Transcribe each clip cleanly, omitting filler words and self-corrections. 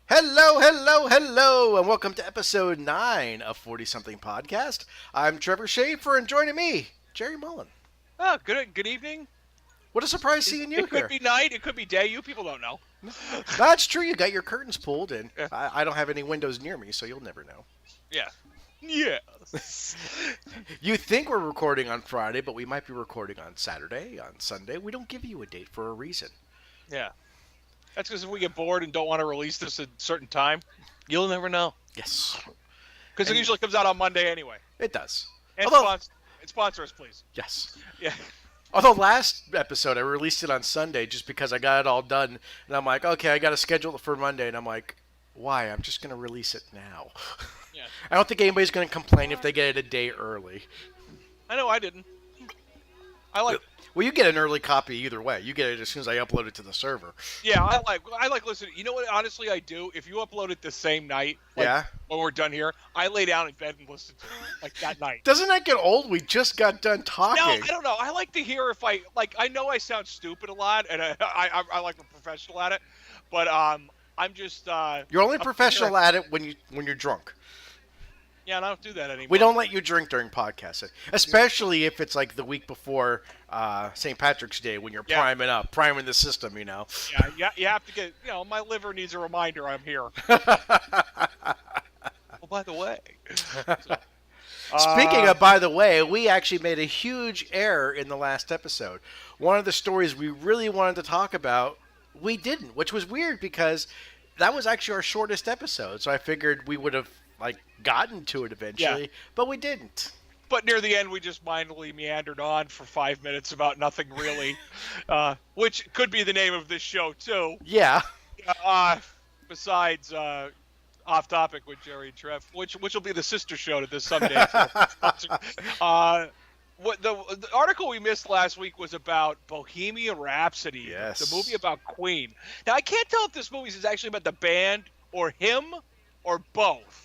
Hello, hello, hello, and welcome to episode 9 of 40 Something Podcast. I'm Trevor Schaefer, and joining me, Jerry Mullen. Oh, good evening. What a surprise seeing you It could here. be night, it could be day. You people don't know. That's true, you got your curtains pulled, and Yeah. I don't have any windows near me, so you'll never know. Yeah. Yes. You think we're recording on Friday, but we might be recording on Saturday, on Sunday. We don't give you a date for a reason. Yeah. That's because if we get bored and don't want to release this at a certain time, you'll never know. Yes, Because it usually comes out on Monday anyway. it does. And Although, sponsor us, please. yes. Yeah. Although last episode I released it on Sunday just because I got it all done, and I'm like, okay, I got to schedule it for Monday, and I'm like, why? I'm just gonna release it now. Yeah. I don't think anybody's gonna complain if they get it a day early. I know I didn't. I like. Well, you get an early copy either way. You get it as soon as I upload it to the server. Yeah, I like listening. You know what? Honestly, I do. If you upload it the same night, Yeah. when we're done here, I lay down in bed and listen to it like that night. Doesn't that get old? We just got done talking. No, I don't know. I like to hear if I like. I know I sound stupid a lot, and I like a professional at it, but I'm just. You're only I'm professional here- at it when you're drunk. Yeah, and I don't do that anymore. We don't let you drink during podcasts, especially if it's like the week before St. Patrick's Day when you're Yeah. priming the system. You know. Yeah, you have to get. My liver needs a reminder I'm here. Oh, by the way. Speaking of, by the way, we actually made a huge error in the last episode. One of the stories we really wanted to talk about, we didn't, which was weird because that was actually our shortest episode. So I figured we would have gotten to it eventually, but we didn't. But near the end, we just mindfully meandered on for 5 minutes about nothing really, which could be the name of this show too. Yeah. Besides Off Topic with Jerry and Trev, which will be the sister show to this someday. What the article we missed last week was about Bohemian Rhapsody, Yes. the movie about Queen. Now I can't tell if this movie is actually about the band or him or both.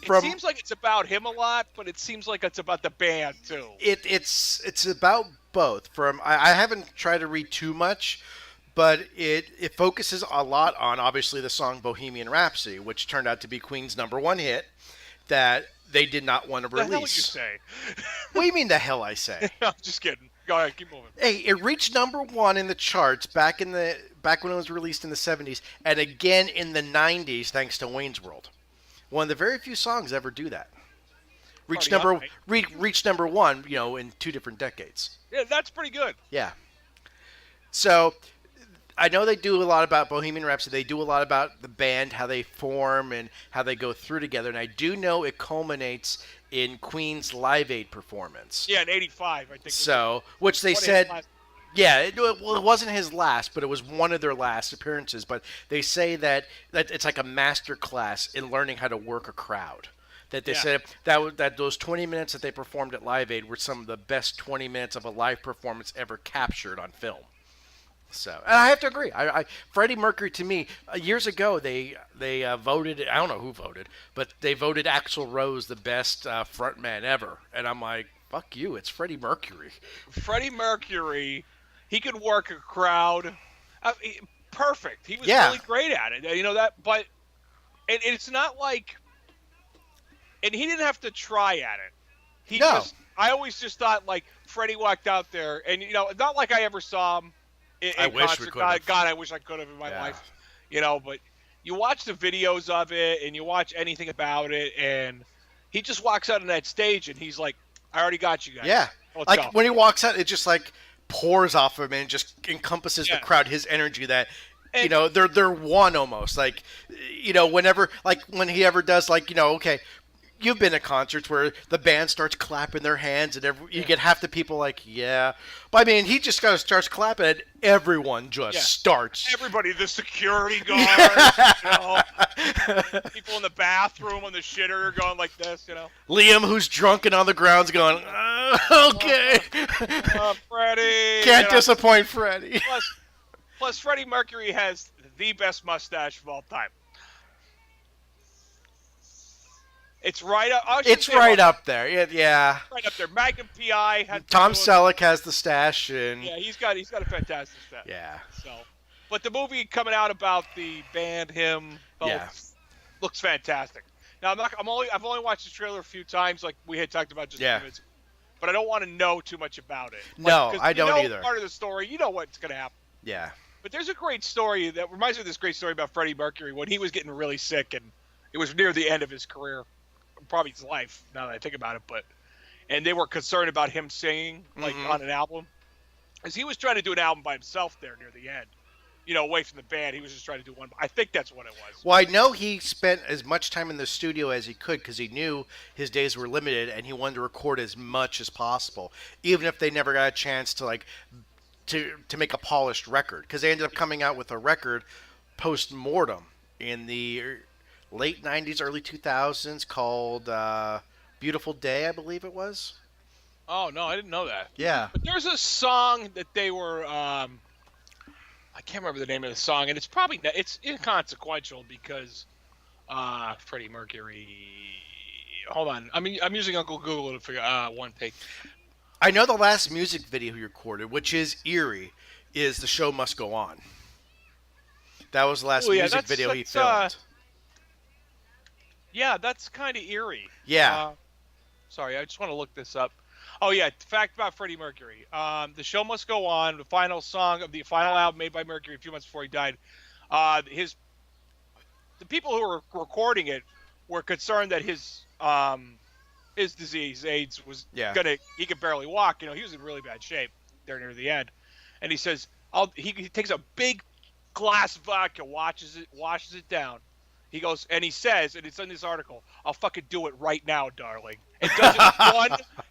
It seems like it's about him a lot, but it seems like it's about the band too. It's about both. I haven't tried to read too much, but it focuses a lot on obviously the song Bohemian Rhapsody, which turned out to be Queen's #1 hit that they did not want to What the hell release. would you say? What do you mean the hell I say? I'm just kidding. Go ahead, keep moving. Hey, it reached #1 in the charts back when it was released in the 70s, and again in the 90s thanks to Wayne's World. One of the very few songs ever do that. Reached #1, in 2 different decades. Yeah, that's pretty good. Yeah. So I know they do a lot about Bohemian Rhapsody. They do a lot about the band, how they form and how they go through together. And I do know it culminates in Queen's Live Aid performance. Yeah, in '85, I think. So, which they said, yeah, it wasn't his last, but it was one of their last appearances. But they say that it's like a master class in learning how to work a crowd. That they said that those 20 minutes that they performed at Live Aid were some of the best 20 minutes of a live performance ever captured on film. So, and I have to agree. Freddie Mercury, to me, years ago they voted. I don't know who voted, but they voted Axl Rose the best frontman ever. And I'm like, fuck you! It's Freddie Mercury. Freddie Mercury, he could work a crowd, perfect. He was really great at it. But it's not like, and he didn't have to try at it. I always just thought like Freddie walked out there, and not like I ever saw him. I wish we could have. God, I wish I could have in my life. But you watch the videos of it and you watch anything about it, and he just walks out on that stage and he's like, I already got you guys. Yeah. Let's go. When he walks out, it just like pours off of him and just encompasses the crowd, his energy that they're one almost. Like, whenever, like when he ever does okay, you've been at concerts where the band starts clapping their hands and you get half the people like, yeah. But I mean, he just kind of starts clapping and everyone just starts. Everybody, the security guard, people in the bathroom on the shitter are going like this, Liam, who's drunk and on the ground's going, okay. Freddie. Can't disappoint Freddie. Plus, Freddie Mercury has the best mustache of all time. It's right up. It's right up there. Yeah. Right up there. Magnum PI. Tom Selleck has the stash, and yeah, he's got a fantastic stash. Yeah. So, But the movie coming out about the band, him, both, looks fantastic. Now I've only watched the trailer a few times, like we had talked about just a few minutes ago, but I don't want to know too much about it. No, I don't either. Part of the story, you know what's going to happen. Yeah. But there's a great story that reminds me of this great story about Freddie Mercury when he was getting really sick, and it was near the end of his career, probably his life. Now that I think about it, and they were concerned about him singing like on an album, as he was trying to do an album by himself there near the end. Away from the band, he was just trying to do one. I think that's what it was. Well, I know he spent as much time in the studio as he could because he knew his days were limited, and he wanted to record as much as possible, even if they never got a chance to to make a polished record. Because they ended up coming out with a record post-mortem in the late '90s, early 2000s called "Beautiful Day," I believe it was. Oh no, I didn't know that. Yeah, but there's a song that they were. I can't remember the name of the song, and it's inconsequential because Freddie Mercury. Hold on, I'm using Uncle Google to figure one take. I know the last music video he recorded, which is eerie, is "The Show Must Go On." That was the last music video he filmed. Yeah, that's kind of eerie. Yeah. Sorry, I just want to look this up. Oh, yeah, fact about Freddie Mercury. The Show Must Go On, the final song of the final album made by Mercury a few months before he died. The people who were recording it were concerned that his disease, AIDS, was he could barely walk. He was in really bad shape there near the end. And he says, he takes a big glass of vodka, washes it down. He goes, and he says, and it's in this article, "I'll fucking do it right now, darling." And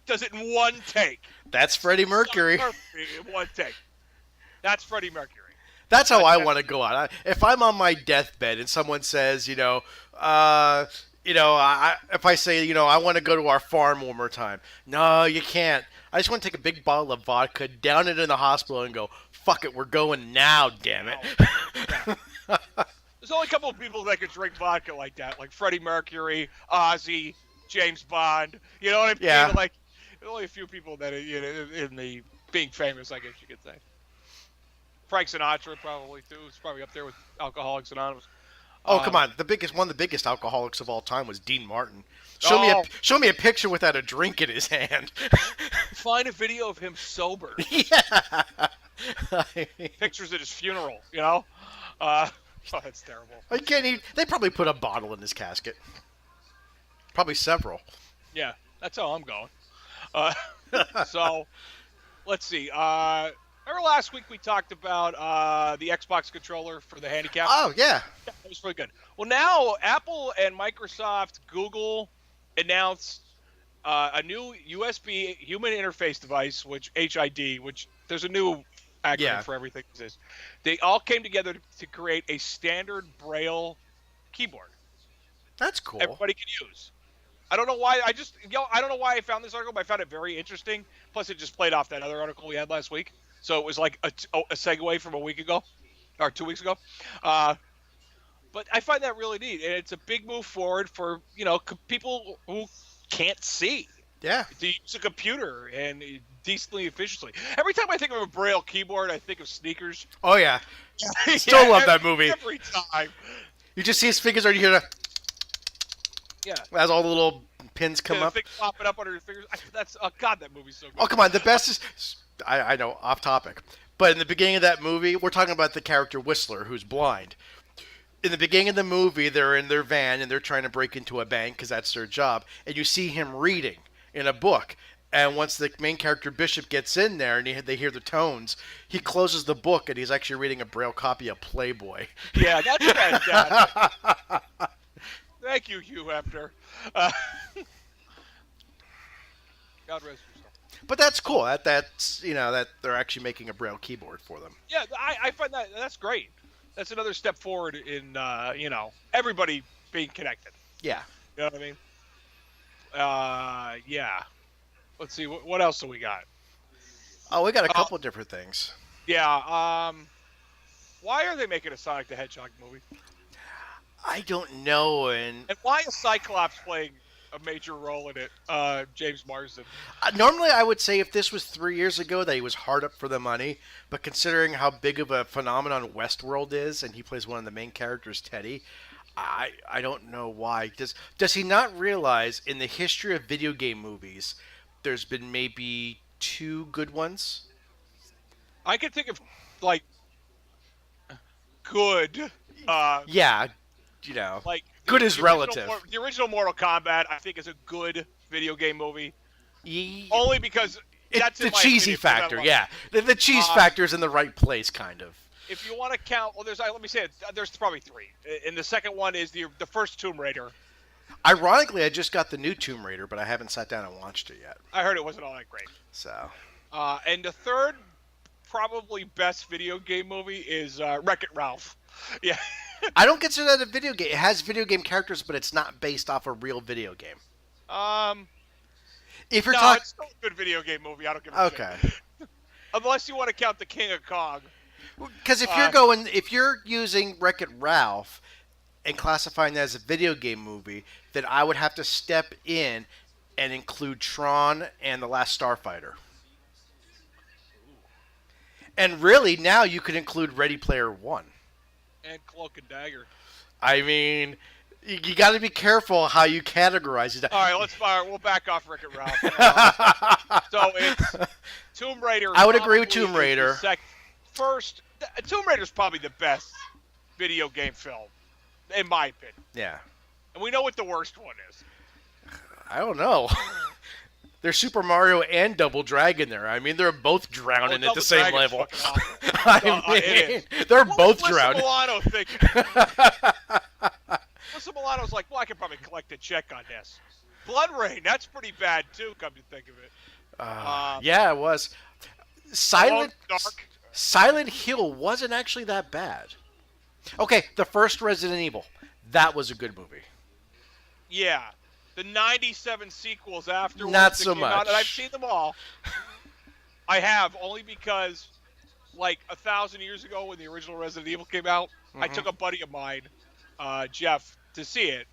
does it in one take. That's Freddie Mercury. In one take. That's Freddie Mercury. That's how I want to go out. If I'm on my deathbed and someone says, if I say, I want to go to our farm one more time. No, you can't. I just want to take a big bottle of vodka, down it in the hospital, and go, fuck it, we're going now, damn it. Yeah. There's only a couple of people that could drink vodka like that, like Freddie Mercury, Ozzy, James Bond. You know what I mean? Yeah. Like, there's only a few people that are in the being famous, I guess you could say. Frank Sinatra probably too. It's probably up there with Alcoholics Anonymous. Oh, come on! One of the biggest alcoholics of all time was Dean Martin. Show me a picture without a drink in his hand. Find a video of him sober. Yeah. Pictures at his funeral. Oh, that's terrible. They probably put a bottle in his casket. Probably several. Yeah, that's how I'm going. So, let's see. Remember last week we talked about the Xbox controller for the handicap? Oh, yeah. That was really good. Well, now Apple and Microsoft, Google announced a new USB human interface device, which HID, which there's a new acronym for everything. They all came together to create a standard Braille keyboard. That's cool. Everybody can use. I don't know why. I don't know why I found this article, but I found it very interesting. Plus, it just played off that other article we had last week, so it was like a segue from a week ago or 2 weeks ago. But I find that really neat, and it's a big move forward for people who can't see. Yeah. To use a computer and decently efficiently. Every time I think of a Braille keyboard, I think of Sneakers. Oh, yeah. Still love that movie. Every time. You just see his fingers, or you hear the... Yeah. As all the little pins come up. The thing popping up under his fingers. God, that movie's so good. Oh, come on. The best is... I know, off topic. But in the beginning of that movie, we're talking about the character Whistler, who's blind. In the beginning of the movie, they're in their van, and they're trying to break into a bank, because that's their job. And you see him reading in a book. And once the main character Bishop gets in there and they hear the tones, he closes the book and he's actually reading a Braille copy of Playboy. Yeah, that's fantastic. Thank you, Hugh Hefner. God rest your soul. But that's cool. That's that they're actually making a Braille keyboard for them. Yeah, I find that's great. That's another step forward in everybody being connected. Yeah. You know what I mean? Yeah. Let's see, what else do we got? Oh, we got a couple of different things. Yeah. Why are they making a Sonic the Hedgehog movie? I don't know. And why is Cyclops playing a major role in it. James Marsden. Normally, I would say if this was 3 years ago that he was hard up for the money, but considering how big of a phenomenon Westworld is, and he plays one of the main characters, Teddy, I don't know why. Does he not realize in the history of video game movies, there's been maybe two good ones? I can think of like good. Yeah, Like good is relative. The original Mortal Kombat, I think, is a good video game movie. Ye- Only because that's the in my cheesy opinion, factor. Yeah, the cheese factor's in the right place, kind of. If you want to count, well, let me say it. There's probably three, and the second one is the first Tomb Raider. Ironically, I just got the new Tomb Raider, but I haven't sat down and watched it yet. I heard it wasn't all that great. So. And the third, probably best video game movie is Wreck-It Ralph. Yeah. I don't consider that a video game. It has video game characters, but it's not based off a real video game. If you're talking, it's still a good video game movie. I don't give a shit. Unless you want to count the King of Kong. Because if you're using Wreck-It Ralph and classifying that as a video game movie, then I would have to step in and include Tron and The Last Starfighter. And really, now you could include Ready Player One. And Cloak and Dagger. I mean, you got to be careful how you categorize it. All right, we'll back off Wreck-It Ralph. So it's Tomb Raider. I would agree with Tomb Raider. Tomb Raider is probably the best video game film, in my opinion. Yeah. And we know what the worst one is. I don't know. There's Super Mario and Double Dragon there. I mean, they're both drowning at the same level. They're both drowning. Milano thinking? Alyssa Milano's like, well, I could probably collect a check on this. Blood Rain, that's pretty bad too. Come to think of it. Yeah, it was. Silent Hill wasn't actually that bad. Okay, the first Resident Evil, that was a good movie. Yeah. The 97 sequels afterwards. Not so much. And I've seen them all. I have, only because, like, 1,000 years ago when the original Resident Evil came out, I took a buddy of mine, Jeff, to see it.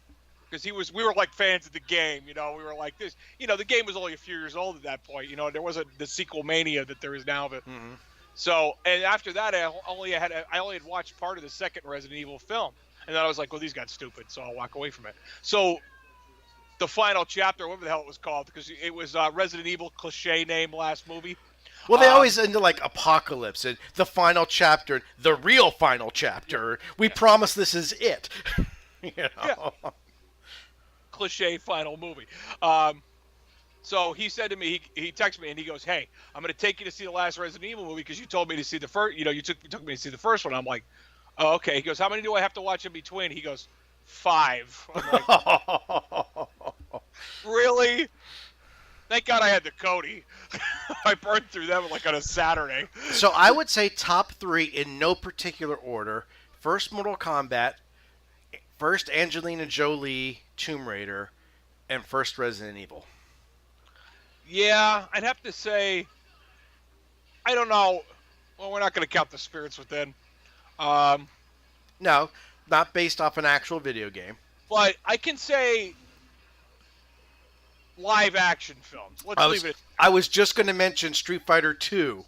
Because we were like fans of the game, we were like this. The game was only a few years old at that point. There wasn't the sequel mania that there is now. But so, and after that, I only had watched part of the second Resident Evil film, and then I was like, well, these got stupid, so I'll walk away from it. So, the final chapter, whatever the hell it was called, because it was Resident Evil cliche name last movie. Well, they always end like Apocalypse and the final chapter, the real final chapter. We promise this is it. Yeah. Cliche final movie. So he said to me, he texted me and he goes, "Hey, I'm going to take you to see the last Resident Evil movie because you told me to see the first. You took me to see the first one." I'm like, "Oh, okay." He goes, "How many do I have to watch in between?" He goes, 5. I'm like, really? Thank God I had the Cody. I burned through them like on a Saturday. So I would say top 3 in no particular order: first Mortal Kombat, first Angelina Jolie Tomb Raider, and first Resident Evil. Yeah, I'd have to say, I don't know. Well, we're not going to count the Spirits Within. No, not based off an actual video game. But I can say live action films. Let's leave it. I was just going to mention Street Fighter 2.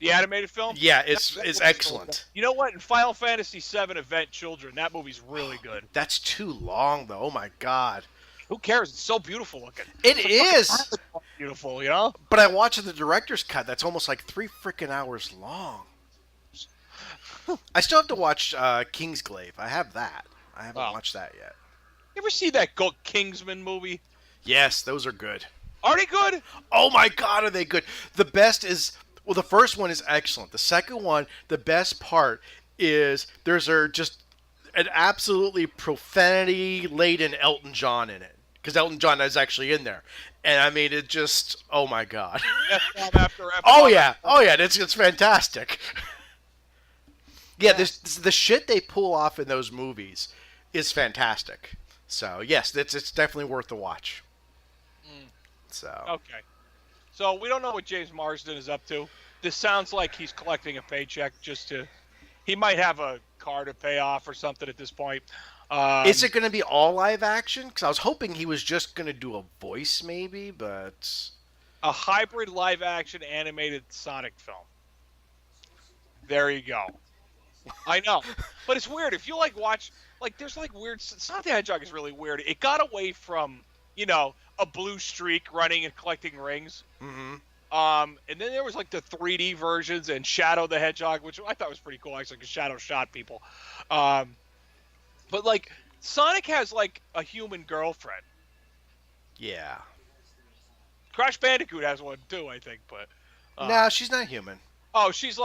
The animated film? Yeah, it's excellent. You know what? In Final Fantasy VII Event Children, that movie's really good. That's too long, though. Oh, my God. Who cares? It's so beautiful looking. It is. Beautiful, But I watched the director's cut. That's almost like 3 freaking hours long. I still have to watch Kingsglaive. I have that. I haven't watched that yet. You ever see that Kingsman movie? Yes, those are good. Are they good? Oh, my God, are they good. The best is... Well, the first one is excellent. The second one, the best part is there's just an absolutely profanity-laden Elton John in it. Because Elton John is actually in there. And, I mean, it just... Oh, my God. Oh, yeah. It's fantastic. Yeah, the shit they pull off in those movies is fantastic. So, yes, it's definitely worth the watch. So. Okay. So, we don't know what James Marsden is up to. This sounds like he's collecting a paycheck just to... He might have a car to pay off or something at this point. Is it going to be all live action? Because I was hoping he was just going to do a voice, maybe, but A hybrid live action animated Sonic film. There you go. I know, but it's weird if you watch there's weird. Sonic the Hedgehog is really weird. It got away from a blue streak running and collecting rings. Mm-hmm. And then there was the 3D versions and Shadow the Hedgehog, which I thought was pretty cool actually, because Shadow shot people. But Sonic has a human girlfriend. Yeah. Crash Bandicoot has one too, I think, but no, she's not human. Oh, she's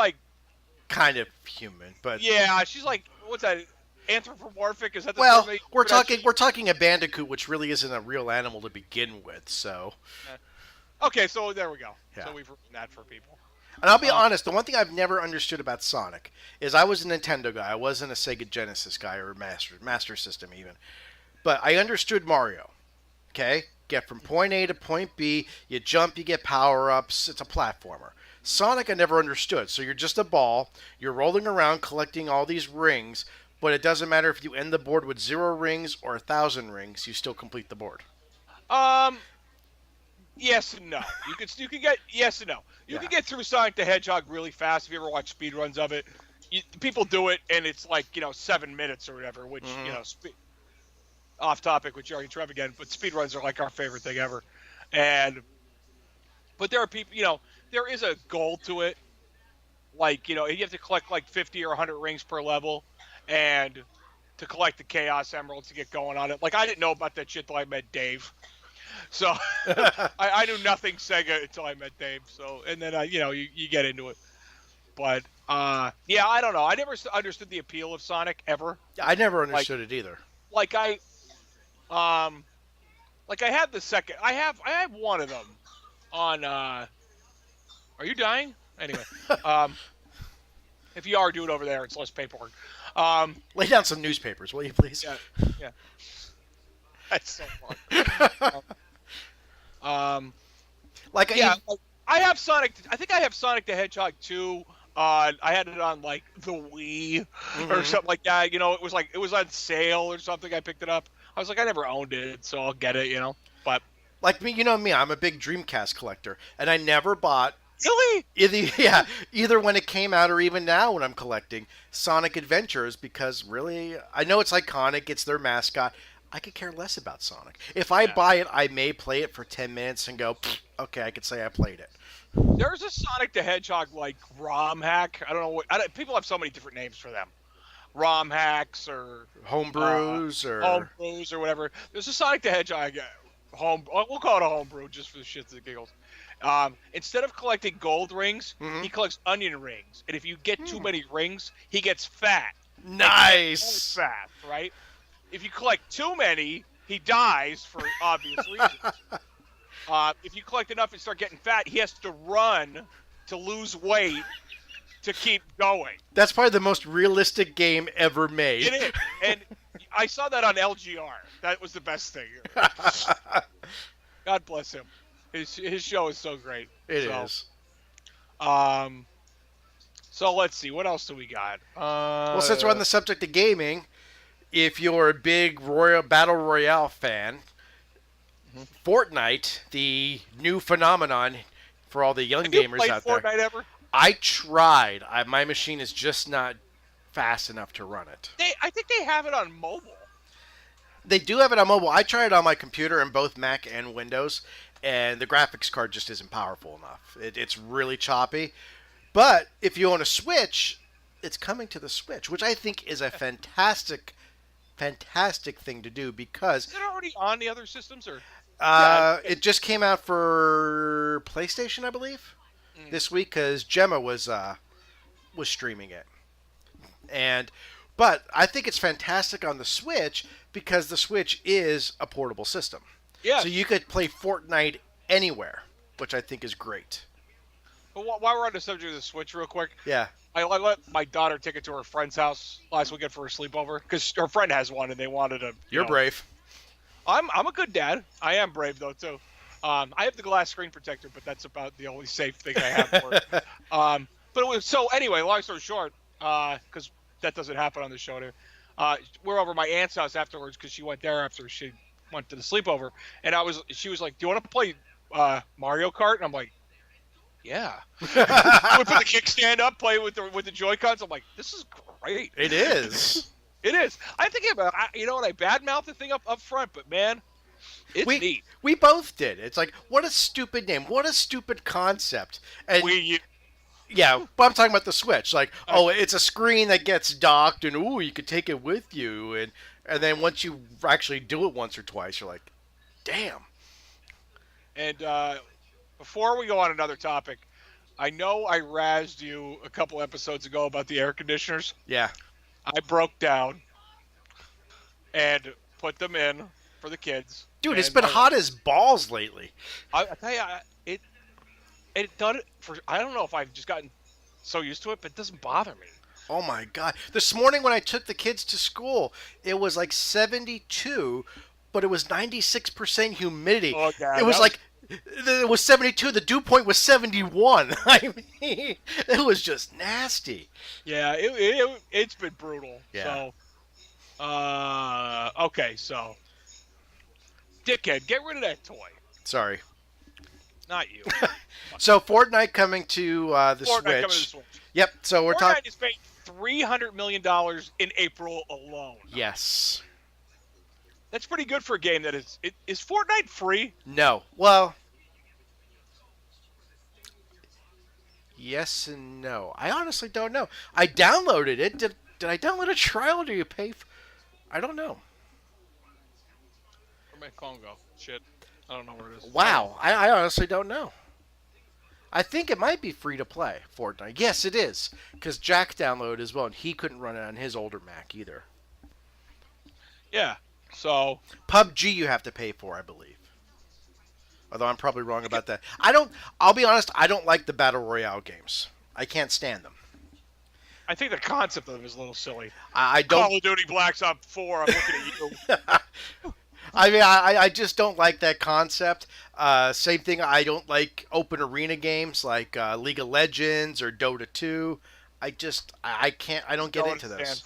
kind of human, but yeah, she's what's that? Anthropomorphic? Is that the well? We're talking a bandicoot, which really isn't a real animal to begin with. So okay, so there we go. Yeah. So we've written that for people. And I'll be honest, the one thing I've never understood about Sonic is I was a Nintendo guy. I wasn't a Sega Genesis guy or Master System even. But I understood Mario. Okay? Get from point A to point B, you jump, you get power-ups, it's a platformer. Sonic I never understood. So you're just a ball, you're rolling around collecting all these rings, but it doesn't matter if you end the board with 0 rings or 1,000 rings, you still complete the board. Yes and no. You can get yes and no. You can get through Sonic the Hedgehog really fast if you ever watch speedruns of it. People do it, and it's 7 minutes or whatever, which off topic with Jerry and Trev again, but speedruns are our favorite thing ever. But there are people, there is a goal to it. You have to collect 50 or 100 rings per level, and to collect the Chaos Emeralds to get going on it. I didn't know about that shit till I met Dave. So I knew nothing Sega until I met Dave. So, and then you get into it. But yeah, I don't know. I never understood the appeal of Sonic ever. I never understood it either. I have the second. I have one of them on. Are you dying? Anyway, if you are, do it over there. It's less paperwork. Lay down some newspapers, will you, please? Yeah. That's so fun. I have Sonic. I think I have Sonic the Hedgehog 2. I had it on the Wii or something like that. It was on sale or something. I picked it up. I was I never owned it, so I'll get it. But me, I'm a big Dreamcast collector, and I never bought. Really? Either when it came out or even now when I'm collecting Sonic Adventures, because really, I know it's iconic. It's their mascot. I could care less about Sonic. If I buy it, I may play it for 10 minutes and go, okay, I could say I played it. There's a Sonic the Hedgehog ROM hack. I don't know what. People have so many different names for them. ROM hacks or homebrews or whatever. There's a Sonic the Hedgehog we'll call it a homebrew just for the shits and giggles. Instead of collecting gold rings, he collects onion rings, and if you get too many rings, he gets fat. Nice. Fat, right? If you collect too many, he dies for obvious reasons. If you collect enough and start getting fat, he has to run to lose weight to keep going. That's probably the most realistic game ever made. It is. And I saw that on LGR. That was the best thing. God bless him. His show is so great. It is. So let's see. What else do we got? Well, since we're on the subject of gaming, if you're a big Battle Royale fan, Fortnite, the new phenomenon for all the young gamers out there. Have you played Fortnite ever? I tried. My machine is just not fast enough to run it. I think they have it on mobile. They do have it on mobile. I tried it on my computer in both Mac and Windows, and the graphics card just isn't powerful enough. It's really choppy. But if you own a Switch, it's coming to the Switch, which I think is a fantastic thing to do because... Is it already on the other systems? Or it just came out for PlayStation, I believe, this week because Gemma was streaming it. But I think it's fantastic on the Switch because the Switch is a portable system. Yeah. So you could play Fortnite anywhere, which I think is great. But while we're on the subject of the Switch real quick. Yeah. I let my daughter take it to her friend's house last weekend for a sleepover because her friend has one and they wanted to. You're brave. I'm a good dad. I am brave though too. I have the glass screen protector, but that's about the only safe thing I have for it. But it was so anyway. Long story short, because that doesn't happen on the show. we're over at my aunt's house afterwards because she went there after she went to the sleepover, and she was like, "Do you want to play Mario Kart?" And I'm like, "Yeah." We put the kickstand up, play with the Joy Cons. I'm like, "This is great." It is. It is. I'm thinking about, you know what, I badmouth the thing up front, but man, it's neat. We both did. It's like, what a stupid name. What a stupid concept. And yeah, but I'm talking about the Switch. Like, it's a screen that gets docked, and ooh, you could take it with you, and then once you actually do it once or twice, you're like, damn. And before we go on another topic, I know I razzed you a couple episodes ago about the air conditioners. Yeah. I broke down and put them in for the kids. Dude, it's been hot as balls lately. I tell you, it done it for. I don't know if I've just gotten so used to it, but it doesn't bother me. Oh my god! This morning when I took the kids to school, it was like 72, but it was 96% humidity. Oh god! It was like it was 72. The dew point was 71. I mean, it was just nasty. Yeah, it's been brutal. Yeah. So, okay, so, dickhead, get rid of that toy. Sorry. Not you. So Fortnite coming to the Fortnite Switch. Coming to the Switch. Yep. So we're talking. Fortnite is paying $300 million in April alone. Yes. That's pretty good for a game that is. Is Fortnite free? No. Well. Yes and no. I honestly don't know. I downloaded it. Did I download a trial or do you pay for... I don't know. Where'd my phone go? Shit. I don't know where it is. Wow. I honestly don't know. I think it might be free to play, Fortnite. Yes, it is. Because Jack downloaded as well, and he couldn't run it on his older Mac either. Yeah. So... PUBG you have to pay for, I believe. Although I'm probably wrong about that. I'll be honest, I don't like the Battle Royale games. I can't stand them. I think the concept of them is a little silly. I don't... Call of Duty Black Ops 4, I'm looking at you. I mean, I just don't like that concept. Same thing, I don't like open arena games like League of Legends or Dota 2. I don't get into those.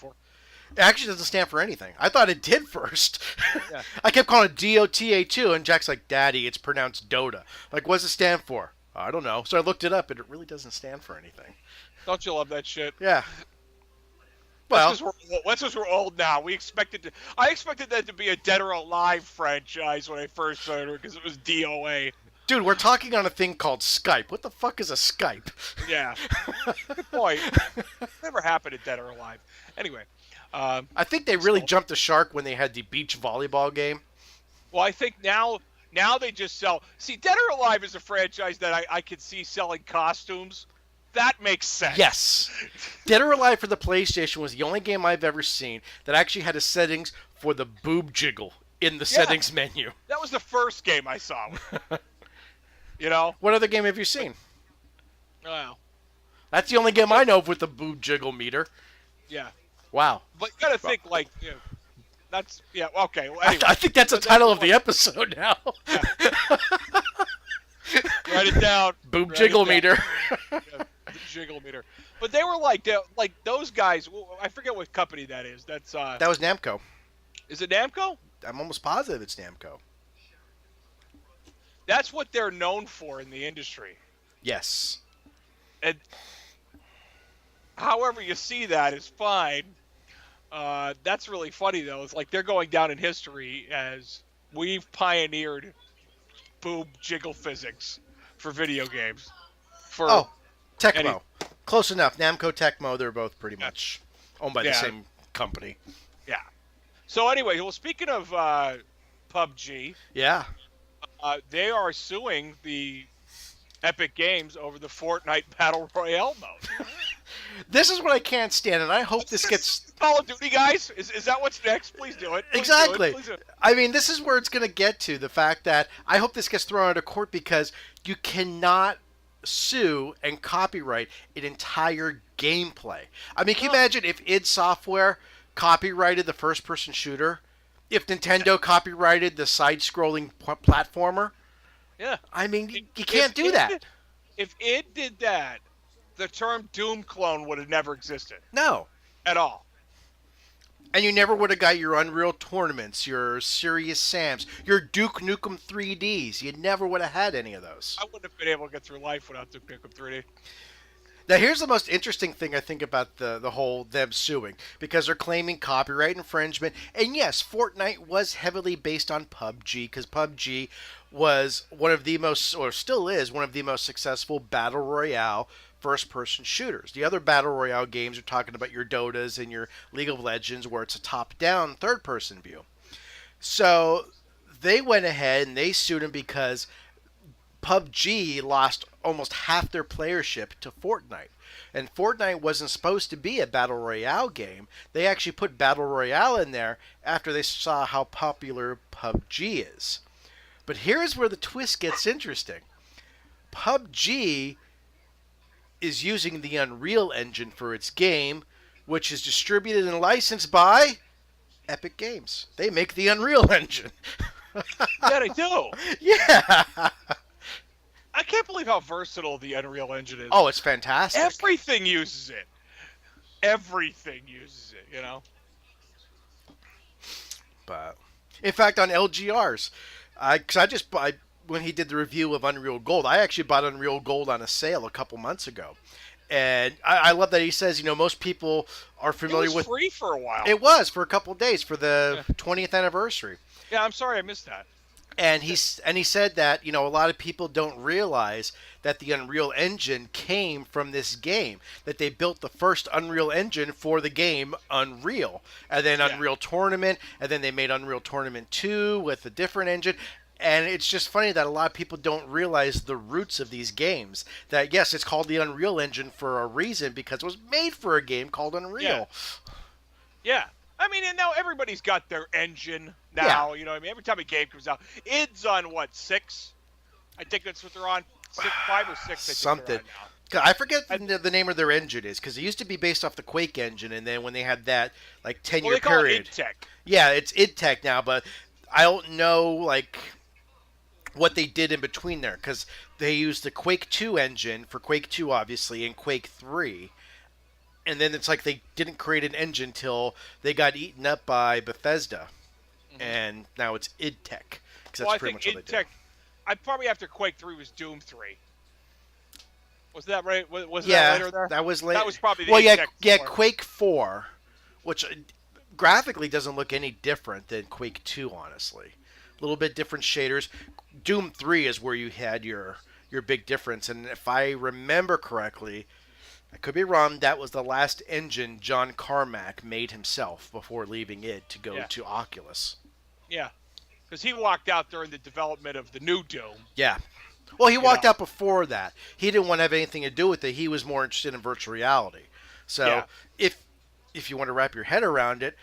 It actually doesn't stand for anything. I thought it did first. Yeah. I kept calling it DOTA2, and Jack's like, Daddy, it's pronounced Dota. Like, what does it stand for? I don't know. So I looked it up, and it really doesn't stand for anything. Don't you love that shit? Yeah. Well, that's because we're old now. I expected that to be a Dead or Alive franchise when I first started because it was DOA. Dude, we're talking on a thing called Skype. What the fuck is a Skype? Yeah. Good point. Never happened at Dead or Alive. Anyway. I think they really jumped the shark when they had the beach volleyball game. Well, I think now they just sell... See, Dead or Alive is a franchise that I could see selling costumes. That makes sense. Yes. Dead or Alive for the PlayStation was the only game I've ever seen that actually had a settings for the boob jiggle in the settings menu. That was the first game I saw. You know? What other game have you seen? Wow. That's the only game I know of with the boob jiggle meter. Yeah. Wow. But you gotta think, like, you know, that's... Yeah, okay. Well, anyway. I think that's the title of the episode now. Yeah. Write it down. Boob jiggle meter. Yeah, jiggle meter. But they were like those guys. I forget what company that is. That was Namco. Is it Namco? I'm almost positive it's Namco. That's what they're known for in the industry. Yes. And however you see that is fine. That's really funny though. It's like they're going down in history as we've pioneered boob jiggle physics for video games. Tecmo. Close enough. Namco, Tecmo, they're both pretty much owned by the same company. Yeah. So anyway, well, speaking of PUBG, they are suing the Epic Games over the Fortnite Battle Royale mode. This is what I can't stand, and I hope this gets... Call of Duty, guys? Is that what's next? Please do it. Exactly. Please do it. I mean, this is where it's going to get to, the fact that I hope this gets thrown out of court because you cannot sue and copyright an entire gameplay. I mean, can you imagine if id Software copyrighted the first-person shooter? If Nintendo copyrighted the side-scrolling platformer? Yeah. I mean, you can't do that. If id did that, the term Doom clone would have never existed. No. At all. And you never would have got your Unreal Tournaments, your Serious Sams, your Duke Nukem 3Ds. You never would have had any of those. I wouldn't have been able to get through life without Duke Nukem 3D. Now, here's the most interesting thing I think about the whole them suing, because they're claiming copyright infringement. And yes, Fortnite was heavily based on PUBG, because PUBG was one of the most, or still is, one of the most successful battle royale first person shooters. The other battle royale games are talking about your Dotas and your League of Legends, where it's a top down third person view. So they went ahead and they sued him because PUBG lost almost half their playership to Fortnite. And Fortnite wasn't supposed to be a battle royale game. They actually put battle royale in there after they saw how popular PUBG is. But here's where the twist gets interesting. PUBG is using the Unreal Engine for its game, which is distributed and licensed by Epic Games. They make the Unreal Engine. Yeah, they do. Yeah. I can't believe how versatile the Unreal Engine is. Oh, it's fantastic. Everything uses it. Everything uses it, you know? But, in fact, on LGRs, because I just bought, when he did the review of Unreal Gold, I actually bought Unreal Gold on a sale a couple months ago. And I love that he says, most people are familiar with... It was free for a while. It was, for a couple of days, for the 20th anniversary. Yeah, I'm sorry I missed that. And he said that, a lot of people don't realize that the Unreal Engine came from this game, that they built the first Unreal Engine for the game Unreal, and then Unreal Tournament, and then they made Unreal Tournament 2 with a different engine. And it's just funny that a lot of people don't realize the roots of these games. That, yes, it's called the Unreal Engine for a reason, because it was made for a game called Unreal. Yeah. I mean, and now everybody's got their engine now. You know what I mean? Every time a game comes out, id's on what, 6? I think that's what they're on. 5 or 6. I think Something. Now. I forget the name of their engine is, because it used to be based off the Quake engine, and then when they had that 10-year period, it id Tech. Yeah, it's id Tech now, but I don't know what they did in between there, because they used the Quake 2 engine for Quake 2, obviously, and Quake 3. And then it's like they didn't create an engine till they got eaten up by Bethesda. Mm-hmm. And now it's id Tech. Well, I think id Tech, probably after Quake 3 was Doom 3. Was that right? Was that later there? That was later. That was probably the id Tech. Yeah, Quake 4, which graphically doesn't look any different than Quake 2, honestly. A little bit different shaders. Doom 3 is where you had your big difference. And if I remember correctly, I could be wrong, that was the last engine John Carmack made himself before leaving id to go to Oculus. Yeah, because he walked out during the development of the new Doom. Yeah. Well, he walked out before that. He didn't want to have anything to do with it. He was more interested in virtual reality. So if you want to wrap your head around it,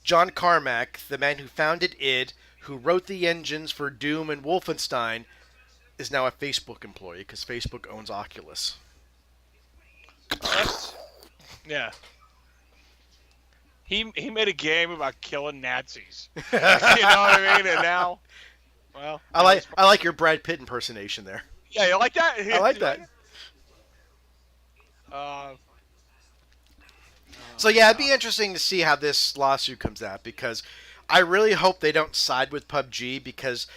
John Carmack, the man who founded id, who wrote the engines for Doom and Wolfenstein, is now a Facebook employee because Facebook owns Oculus. Yeah. He made a game about killing Nazis. You know what I mean? And now, well, I like your Brad Pitt impersonation there. Yeah, you like that? I like that. So yeah, it'd be interesting to see how this lawsuit comes out, because I really hope they don't side with PUBG, because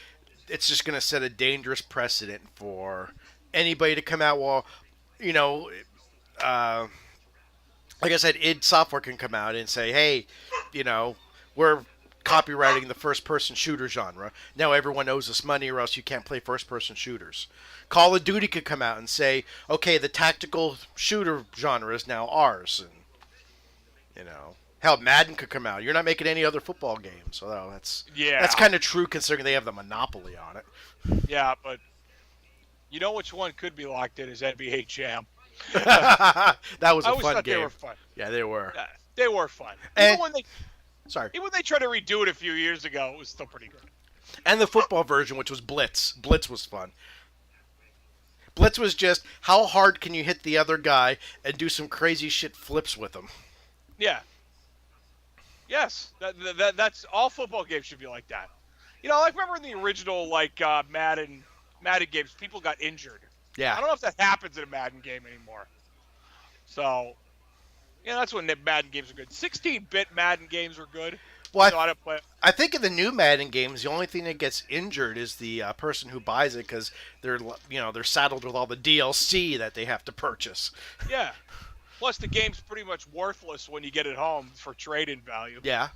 it's just going to set a dangerous precedent for anybody to come out. Well, like I said, id Software can come out and say, hey, we're copywriting the first-person shooter genre. Now everyone owes us money, or else you can't play first-person shooters. Call of Duty could come out and say, okay, the tactical shooter genre is now ours. And, hell, Madden could come out. You're not making any other football games. Although that's kind of true, considering they have the monopoly on it. Yeah, but you know which one could be locked in is NBA Jam. That was a fun game. I always thought they were fun. Yeah, they were. Yeah, they were fun. And, even when they tried to redo it a few years ago, it was still pretty good. And the football version, which was Blitz. Blitz was fun. Blitz was just, how hard can you hit the other guy and do some crazy shit flips with him? Yeah. Yes. That's all football games should be like that. Remember in the original, Madden games, people got injured. Yeah. I don't know if that happens in a Madden game anymore. So, Yeah, that's when Madden games are good. 16-bit Madden games were good. Well, I don't play. I think in the new Madden games, the only thing that gets injured is the person who buys it because they're saddled with all the DLC that they have to purchase. Yeah. Plus, the game's pretty much worthless when you get it home for trade-in value. Yeah,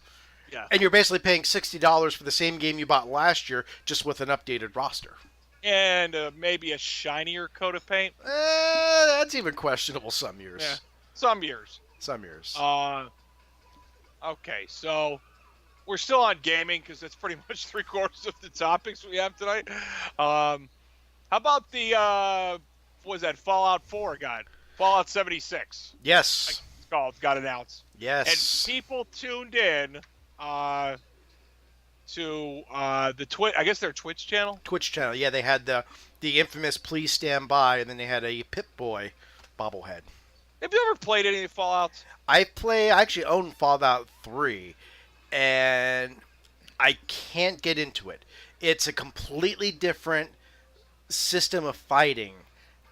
Yeah. and you're basically paying $60 for the same game you bought last year, just with an updated roster. And maybe a shinier coat of paint. That's even questionable some years. Yeah. Some years. Some years. Okay, so we're still on gaming because that's pretty much 3/4 of the topics we have tonight. How about the what was that Fallout 4 got? Fallout 76. Yes. Like it's called, got announced. Yes. And people tuned in to the Twitch. I guess their Twitch channel. Twitch channel. Yeah, they had the infamous "Please Stand By," and then they had a Pip-Boy bobblehead. Have you ever played any of the Fallouts? I actually own Fallout 3, and I can't get into it. It's a completely different system of fighting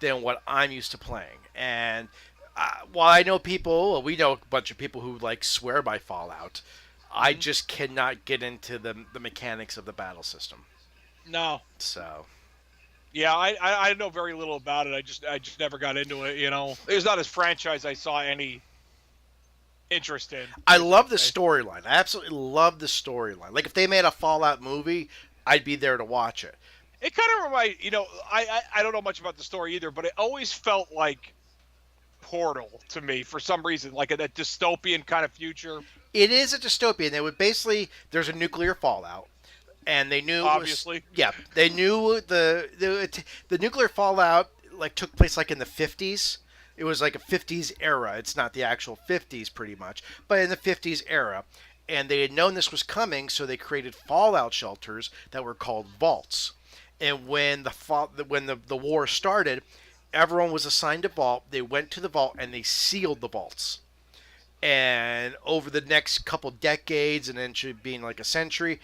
than what I'm used to playing. And while I know we know a bunch of people who like swear by Fallout, I just cannot get into the mechanics of the battle system. No. So. Yeah, I know very little about it. I just never got into it. It was not a franchise I saw any interest in. I love the storyline. I absolutely love the storyline. Like if they made a Fallout movie, I'd be there to watch it. It kind of reminds, I don't know much about the story either, but it always felt like Portal to me for some reason, like a dystopian kind of future. It is a dystopian. There's a nuclear fallout, and they knew obviously. They knew the nuclear fallout like took place like in the 50s. It was like a 50s era. It's not the actual 50s pretty much, but in the 50s era. And they had known this was coming, so they created fallout shelters that were called vaults. And when the war started, everyone was assigned a vault. They went to the vault and they sealed the vaults. And over the next couple decades, and then being like a century,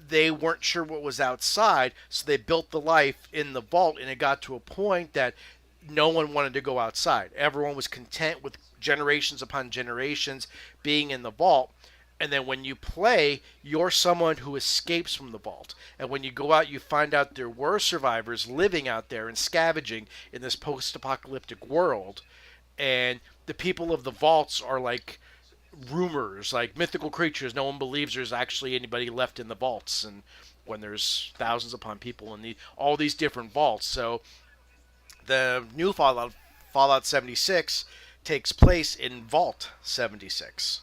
they weren't sure what was outside, so they built the life in the vault, and it got to a point that no one wanted to go outside. Everyone was content with generations upon generations being in the vault. And then when you play, you're someone who escapes from the vault. And when you go out, you find out there were survivors living out there and scavenging in this post-apocalyptic world. And the people of the vaults are like rumors, like mythical creatures. No one believes there's actually anybody left in the vaults. And when there's thousands upon people in all these different vaults. So the new Fallout 76, takes place in Vault 76.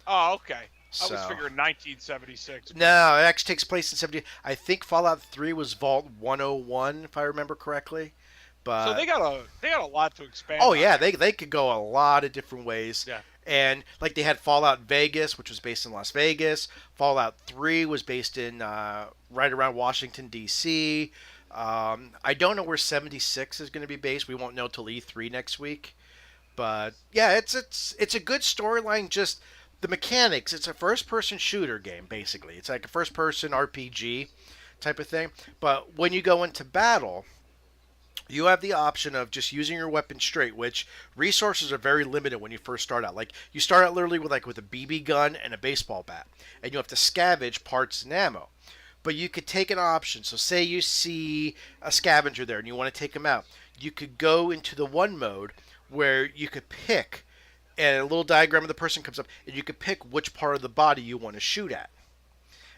Oh, okay. I So, was figuring 1976. no, it actually takes place in 70. I think Fallout 3 was Vault 101, if I remember correctly. But So they got a lot to expand. oh on yeah, there. they could go a lot of different ways. Yeah. And like they had Fallout Vegas, which was based in Las Vegas. Fallout 3 was based in right around Washington D.C. I don't know where 76 is going to be based. We won't know till E3 next week. But yeah, it's a good storyline. Just the mechanics. It's a first-person shooter game, basically. It's like a first-person RPG type of thing. But when you go into battle, you have the option of just using your weapon straight, which resources are very limited when you first start out. Like you start out literally with a BB gun and a baseball bat, and you have to scavenge parts and ammo. But you could take an option. So say you see a scavenger there and you want to take him out. You could go into the one mode where you could pick, and a little diagram of the person comes up, and you could pick which part of the body you want to shoot at.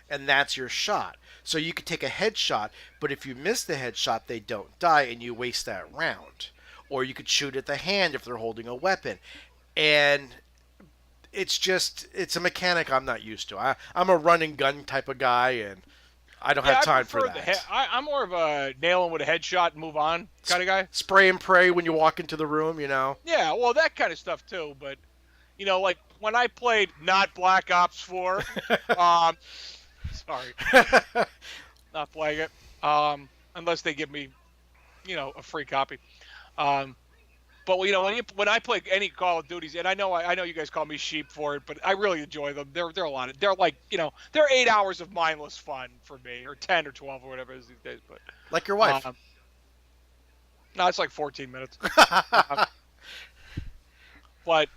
And that's your shot. So you could take a headshot, but if you miss the headshot, they don't die, and you waste that round. Or you could shoot at the hand if they're holding a weapon. And it's a mechanic I'm not used to. I'm a run and gun type of guy, and I don't have time for that. I'm more of a nail him with a headshot and move on kind of guy. Spray and pray when you walk into the room, Yeah, well, that kind of stuff too. But like when I played not Black Ops 4, sorry, not playing it, unless they give me, a free copy. But when I play any Call of Duties, and I know you guys call me sheep for it, but I really enjoy them. They're a lot of, they're like, they're 8 hours of mindless fun for me, or 10 or 12 or whatever it is these days. But like your wife. No, it's like 14 minutes. But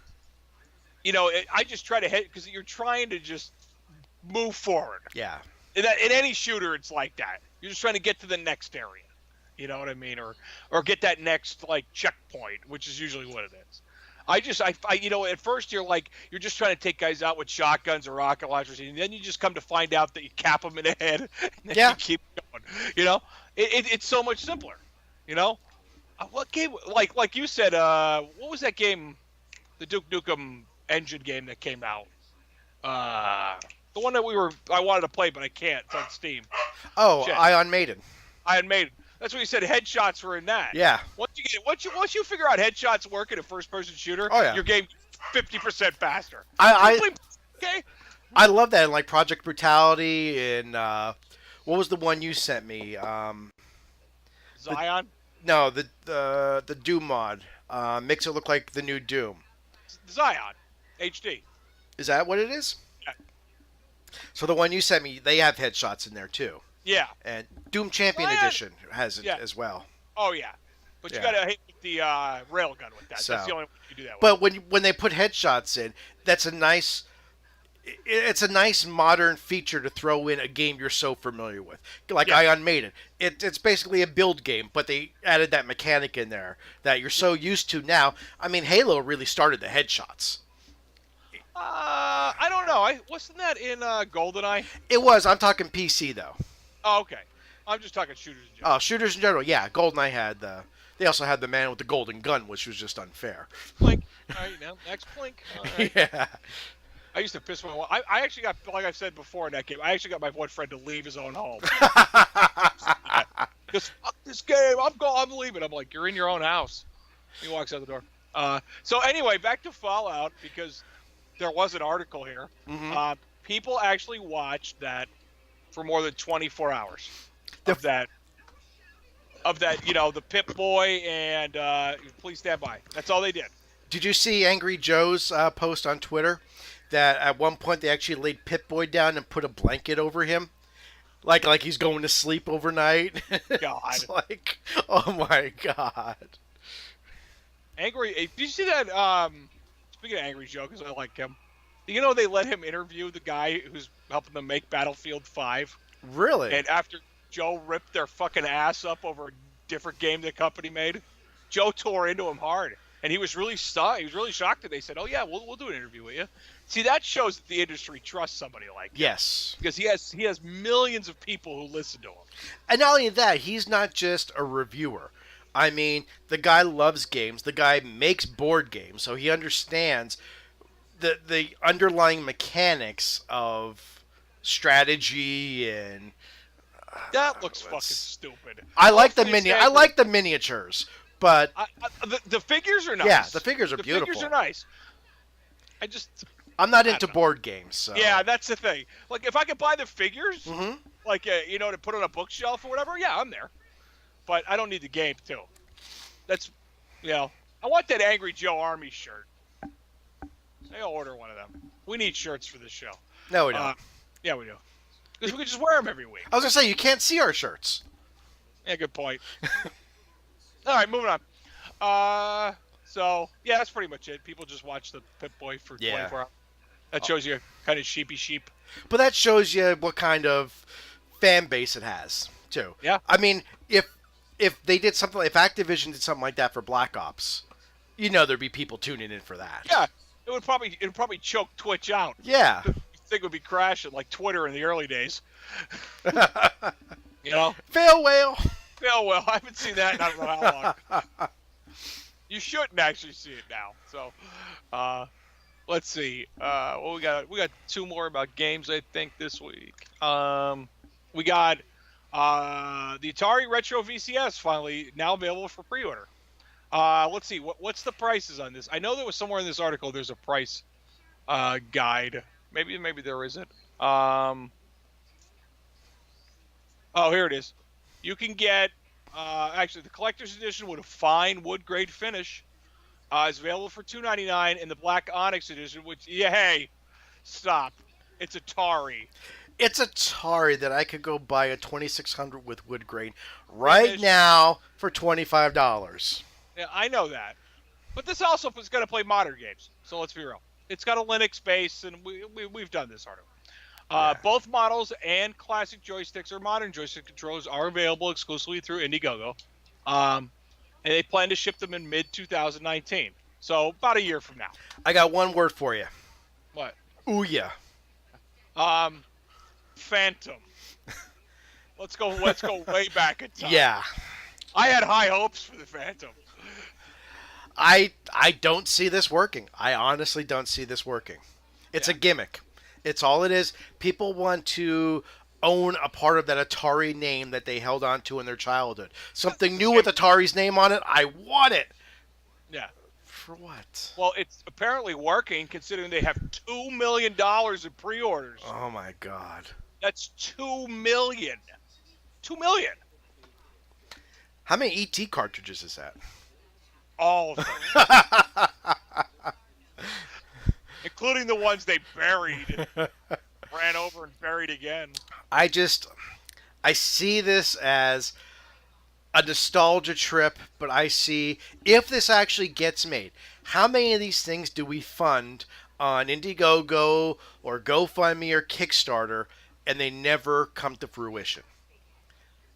I just try to hit because you're trying to just move forward. Yeah. In any shooter, it's like that. You're just trying to get to the next area. You know what I mean? Or get that next checkpoint, which is usually what it is. At first you're just trying to take guys out with shotguns or rocket launchers, and then you just come to find out that you cap them in the head, and then you keep going. It's so much simpler. What game? Like you said, what was that game? The Duke Nukem engine game that came out. The one that I wanted to play, but I can't. It's on Steam. Oh, Ion Maiden. Ion Maiden. That's what you said. Headshots were in that. Yeah. Once you figure out headshots work in a first-person shooter, your game 50% faster. Okay. I love that in Project Brutality and what was the one you sent me? Zion. The Doom mod makes it look like the new Doom. Zion, HD. Is that what it is? Yeah. So the one you sent me, they have headshots in there too. Yeah. And Doom Champion Edition has it as well. Oh yeah, but you gotta hit the railgun with that. That's the only way you do that. But when they put headshots in, it's a nice modern feature to throw in a game you're so familiar with, like Ion Maiden. It's basically a build game, but they added that mechanic in there that you're so used to now. I mean, Halo really started the headshots. I don't know. Wasn't that in GoldenEye? It was. I'm talking PC though. Oh, okay. I'm just talking shooters in general. Oh, shooters in general. Yeah, GoldenEye had the. They also had the man with the golden gun, which was just unfair. Blink. All right, now next blink. All right. Yeah. I used to piss my. I actually got, like I said before in that game, I actually got my one friend to leave his own home. Because fuck this game, I'm leaving. I'm like, you're in your own house. He walks out the door. So anyway, back to Fallout, because there was an article here. Mm-hmm. People actually watched that for more than 24 hours. Of that, the Pip-Boy and Please Stand By. That's all they did. Did you see Angry Joe's post on Twitter that at one point they actually laid Pip-Boy down and put a blanket over him? Like he's going to sleep overnight? God. It's like, oh my God. Did you see that, speaking of Angry Joe, because I like him, they let him interview the guy who's helping them make Battlefield 5? Really? And after Joe ripped their fucking ass up over a different game the company made, Joe tore into him hard. And he was really stunned. He was really shocked that they said, "Oh yeah, we'll do an interview with you." See, that shows that the industry trusts somebody like him. Yes, because he has millions of people who listen to him. And not only that, he's not just a reviewer. I mean, the guy loves games. The guy makes board games, so he understands the underlying mechanics of strategy and. That looks fucking stupid. I like the miniatures. But the figures are nice. Yeah, the figures are beautiful. The figures are nice. I'm not into board games. So. Yeah, that's the thing. Like, if I could buy the figures, mm-hmm. To put on a bookshelf or whatever, yeah, I'm there. But I don't need the game, too. That's, I want that Angry Joe Army shirt. I'll order one of them. We need shirts for this show. No, we don't. Yeah, we do. Because we can just wear them every week. I was going to say, you can't see our shirts. Yeah, good point. All right, moving on. So, yeah, that's pretty much it. People just watch the Pip-Boy for 24 hours. That shows you kind of sheep. But that shows you what kind of fan base it has, too. Yeah. I mean, if they did something, if Activision did something like that for Black Ops, there'd be people tuning in for that. Yeah, it would probably choke Twitch out. Yeah. The thing would be crashing like Twitter in the early days. Fail whale. Oh, well, I haven't seen that in I don't know how long. You shouldn't actually see it now. So, let's see. What we got? We got two more about games, I think, this week. We got the Atari Retro VCS finally now available for pre-order. Let's see. What's the prices on this? I know there was somewhere in this article there's a price guide. Maybe there isn't. Oh, here it is. You can get, actually, the collector's edition with a fine wood grade finish is available for $2.99, and the Black Onyx edition, which, hey, stop. It's Atari. It's Atari that I could go buy a 2600 with wood grain right now for $25. Yeah, I know that. But this also is going to play modern games, so let's be real. It's got a Linux base, and we've done this already. Yeah. Both models and classic joysticks or modern joystick controllers are available exclusively through Indiegogo. And they plan to ship them in mid-2019. So about a year from now. I got one word for you. What? Ouya. Phantom. Let's go way back in time. Yeah. I had high hopes for the Phantom. I don't see this working. I honestly don't see this working. It's a gimmick. It's all it is. People want to own a part of that Atari name that they held on to in their childhood. Something new with Atari's name on it. I want it. Yeah. For what? Well, it's apparently working considering they have $2 million in pre-orders. Oh my God. That's $2 million. $2 million. How many ET cartridges is that? All of them. Including the ones they buried and ran over and buried again. I see this as a nostalgia trip, but I see if this actually gets made, how many of these things do we fund on Indiegogo or GoFundMe or Kickstarter and they never come to fruition?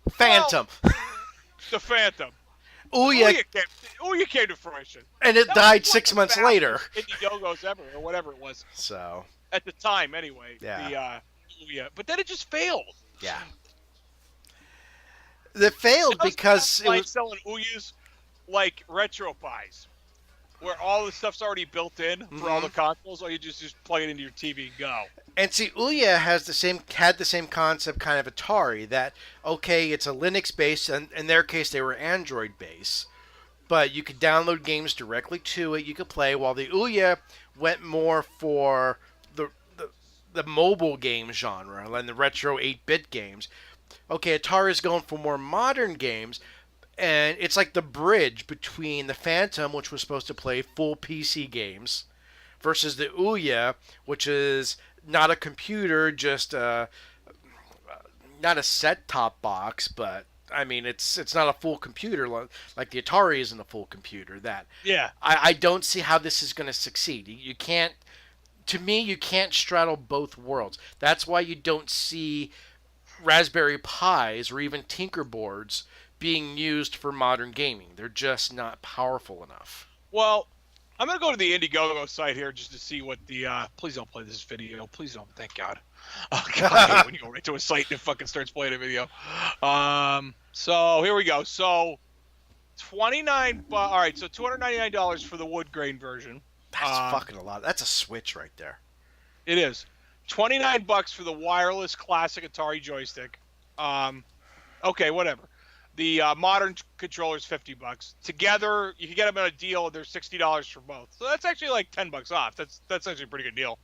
Phantom. Well, the Phantom. Ouya came to fruition. And it died 6 months later. Indiegogo's ever, or whatever it was. So. At the time, anyway. Yeah. But then it just failed. Yeah. It failed because it was selling Ouyas like retro pies, where all the stuff's already built in for all the consoles. All you just plug it into your TV and go. And see, Ouya had the same concept kind of Atari that, okay, it's a Linux base, and in their case they were Android base, but you could download games directly to it, you could play, while the Ouya went more for the mobile game genre and the retro 8-bit games. Okay, Atari is going for more modern games, and it's like the bridge between the Phantom, which was supposed to play full PC games, versus the Ouya, which is not a computer, just not a set-top box, but I mean, it's not a full computer like the Atari isn't a full computer. I don't see how this is going to succeed. You can't. To me, you can't straddle both worlds. That's why you don't see Raspberry Pis or even Tinkerboards being used for modern gaming. They're just not powerful enough. Well, I'm going to go to the Indiegogo site here just to see what the... please don't play this video. Please don't. Thank God. Oh, God, I hate when you go right to a site and it fucking starts playing a video. So, here we go. So, $29... All right, so $299 for the wood grain version. That's fucking a lot. That's a Switch right there. It is. $29 for the wireless classic Atari joystick. Okay, whatever. The modern controller's $50. Together, you can get them in a deal. They're $60 for both. So that's actually like $10 off. That's actually a pretty good deal.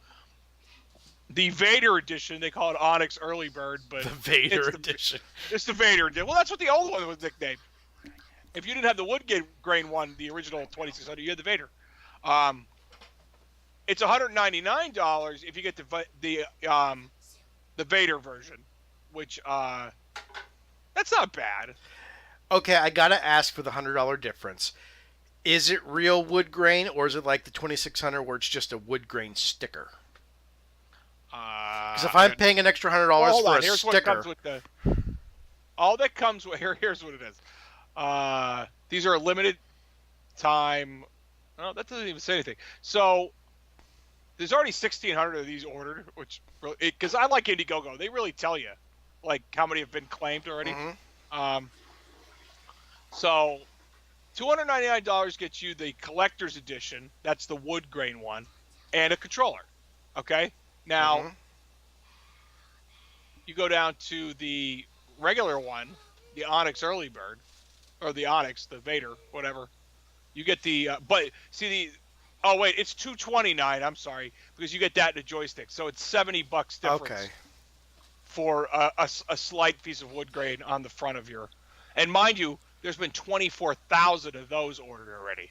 The Vader edition, they call it Onyx Early Bird, but the Vader edition. It's the Vader edition. Well, that's what the old one was nicknamed. If you didn't have the wood grain one, the original 2600, you had the Vader. It's $199 if you get the Vader version, which that's not bad. Okay, I gotta ask for the $100 difference. Is it real wood grain, or is it like the 2600 where it's just a wood grain sticker? Because if I'm paying an extra $100 for a sticker, all that comes with here's what it is. These are a limited time. No, that doesn't even say anything. So there's already 1,600 of these ordered, which because I like Indiegogo, they really tell you like how many have been claimed already. So $299 gets you the collector's edition. That's the wood grain one, and a controller. Okay, now you go down to the regular one, the Onyx Early Bird, or the Onyx, the Vader, whatever. You get the oh wait, it's $229. I'm sorry, because you get that in a joystick, so it's $70 difference. Okay. For a slight piece of wood grain on the front of your, and mind you, there's been 24,000 of those ordered already.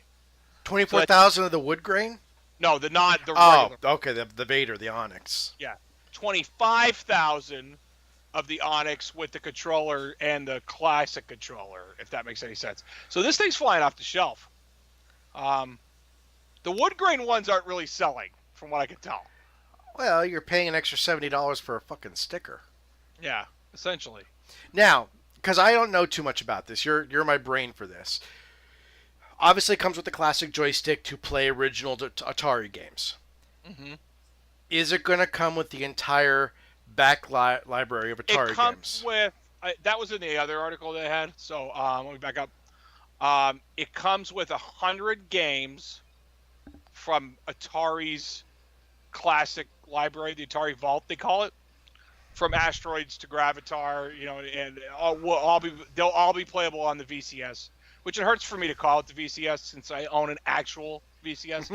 24,000 of the wood grain? No, the regular. Oh, okay, the Vader, the Onyx. Yeah, 25,000 of the Onyx with the controller and the classic controller, if that makes any sense. So this thing's flying off the shelf. The wood grain ones aren't really selling. from what I can tell. Well, you're paying an extra $70 for a fucking sticker. Yeah, essentially. Now, because I don't know too much about this, you're my brain for this. Obviously, it comes with the classic joystick to play original Atari games. Mm-hmm. Is it going to come with the entire back library of Atari It comes games? with that was in the other article they had. So let me back up. It comes with 100 games from Atari's classic library, the Atari Vault, they call it, from Asteroids to Gravatar, and they'll all be playable on the VCS, which it hurts for me to call it the VCS since I own an actual VCS.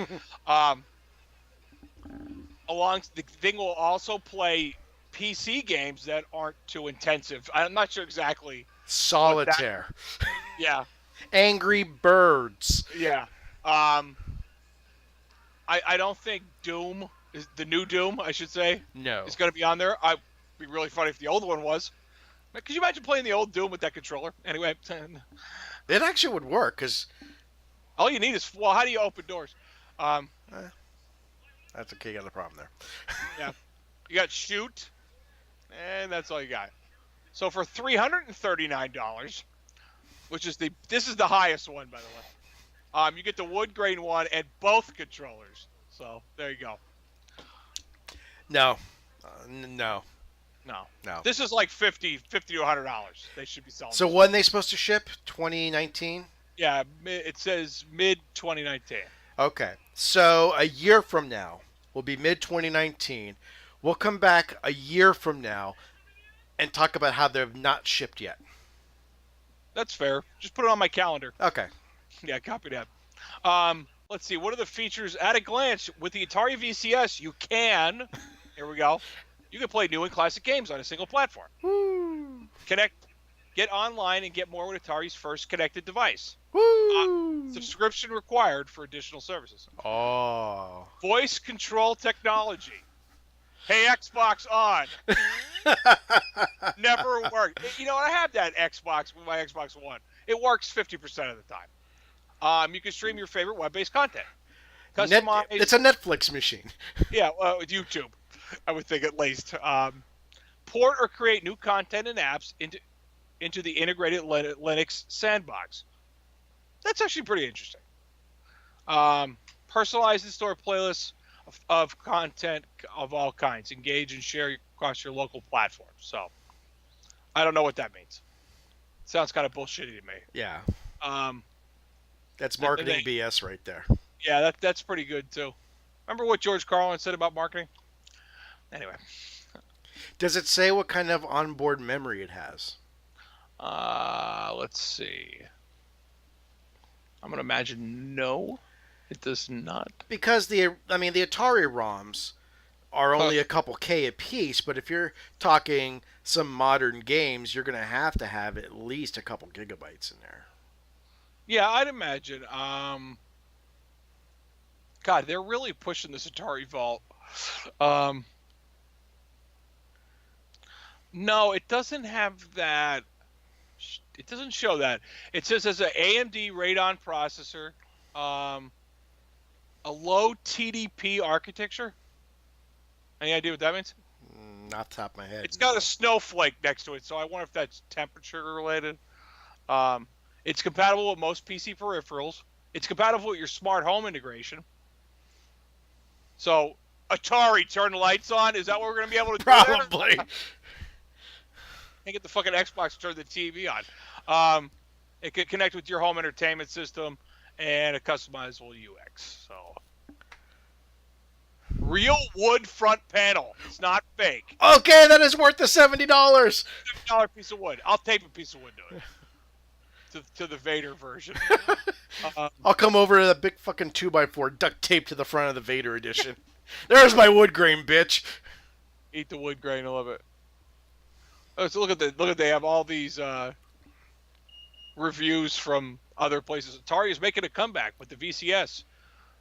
The thing will also play PC games that aren't too intensive. I'm not sure exactly. Solitaire. Yeah. Angry Birds. Yeah. I don't think Doom is the new Doom, I should say. No. It's going to be on there. It'd be really funny if the old one was. Could you imagine playing the old Doom with that controller? Anyway, it actually would work because all you need is how do you open doors? That's okay. You got a problem there. Yeah, you got shoot, and that's all you got. So for $339, which is this is the highest one, by the way. You get the wood grain one and both controllers. So there you go. No. This is like $50 to $100. They should be selling. So when are they supposed to ship? 2019? Yeah, it says mid 2019. Okay. So a year from now will be mid 2019. We'll come back a year from now and talk about how they've not shipped yet. That's fair. Just put it on my calendar. Okay. Yeah, copy that. Let's see. What are the features at a glance? With the Atari VCS, you can. Here we go. You can play new and classic games on a single platform. Woo. Get online and get more with Atari's first connected device. Woo. Subscription required for additional services. Oh. Voice control technology. Hey, Xbox on. Never worked. I have that Xbox with my Xbox One. It works 50% of the time. You can stream your favorite web-based content. Customize. It's a Netflix machine. Yeah, with YouTube, I would think at least. Port or create new content and apps into the integrated Linux sandbox. That's actually pretty interesting. Personalize and store playlists of content of all kinds. Engage and share across your local platforms. So, I don't know what that means. Sounds kind of bullshitty to me. Yeah. That's marketing BS right there. Yeah, that's pretty good too. Remember what George Carlin said about marketing? Anyway. Does it say what kind of onboard memory it has? Let's see. I'm going to imagine no, it does not. Because the Atari ROMs are only a couple K a piece, but if you're talking some modern games, you're going to have at least a couple gigabytes in there. Yeah, I'd imagine. God, they're really pushing this Atari Vault. No, it doesn't have that. It doesn't show that. It says as an AMD Radeon processor, a low TDP architecture. Any idea what that means? Not off the top of my head. It's got a snowflake next to it, so I wonder if that's temperature related. It's compatible with most PC peripherals. It's compatible with your smart home integration. So, Atari, turn the lights on. Is that what we're going to be able to do? Probably. And get the fucking Xbox to turn the TV on. It could connect with your home entertainment system and a customizable UX. So, real wood front panel. It's not fake. Okay, that is worth the $70. $70 piece of wood. I'll tape a piece of wood to it. To the Vader version. I'll come over to the big fucking 2x4 duct tape to the front of the Vader edition. There's my wood grain, bitch. Eat the wood grain. I love it. Oh, so look at they have all these reviews from other places. Atari is making a comeback with the VCS.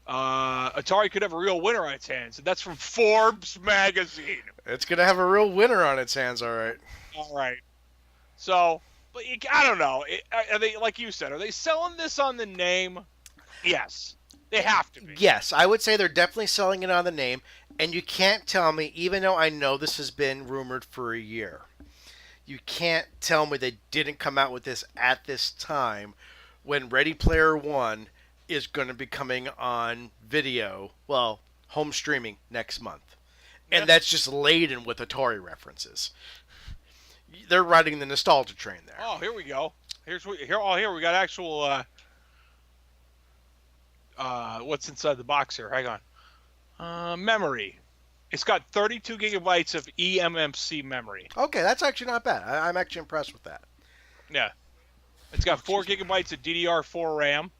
Atari could have a real winner on its hands, and that's from Forbes magazine. It's gonna have a real winner on its hands, all right. All right. So, but I don't know. Are they, like you said, are they selling this on the name? Yes. They have to be. Yes, I would say they're definitely selling it on the name, and you can't tell me, even though I know this has been rumored for a year, you can't tell me they didn't come out with this at this time when Ready Player One is going to be coming on video, well, home streaming next month. And that's just laden with Atari references. They're riding the nostalgia train there. Oh, here we go. Here we got actual what's inside the box here? Hang on. Memory. It's got 32 gigabytes of eMMC memory. Okay, that's actually not bad. I'm actually impressed with that. Yeah. It's got 4 gigabytes of DDR4 RAM.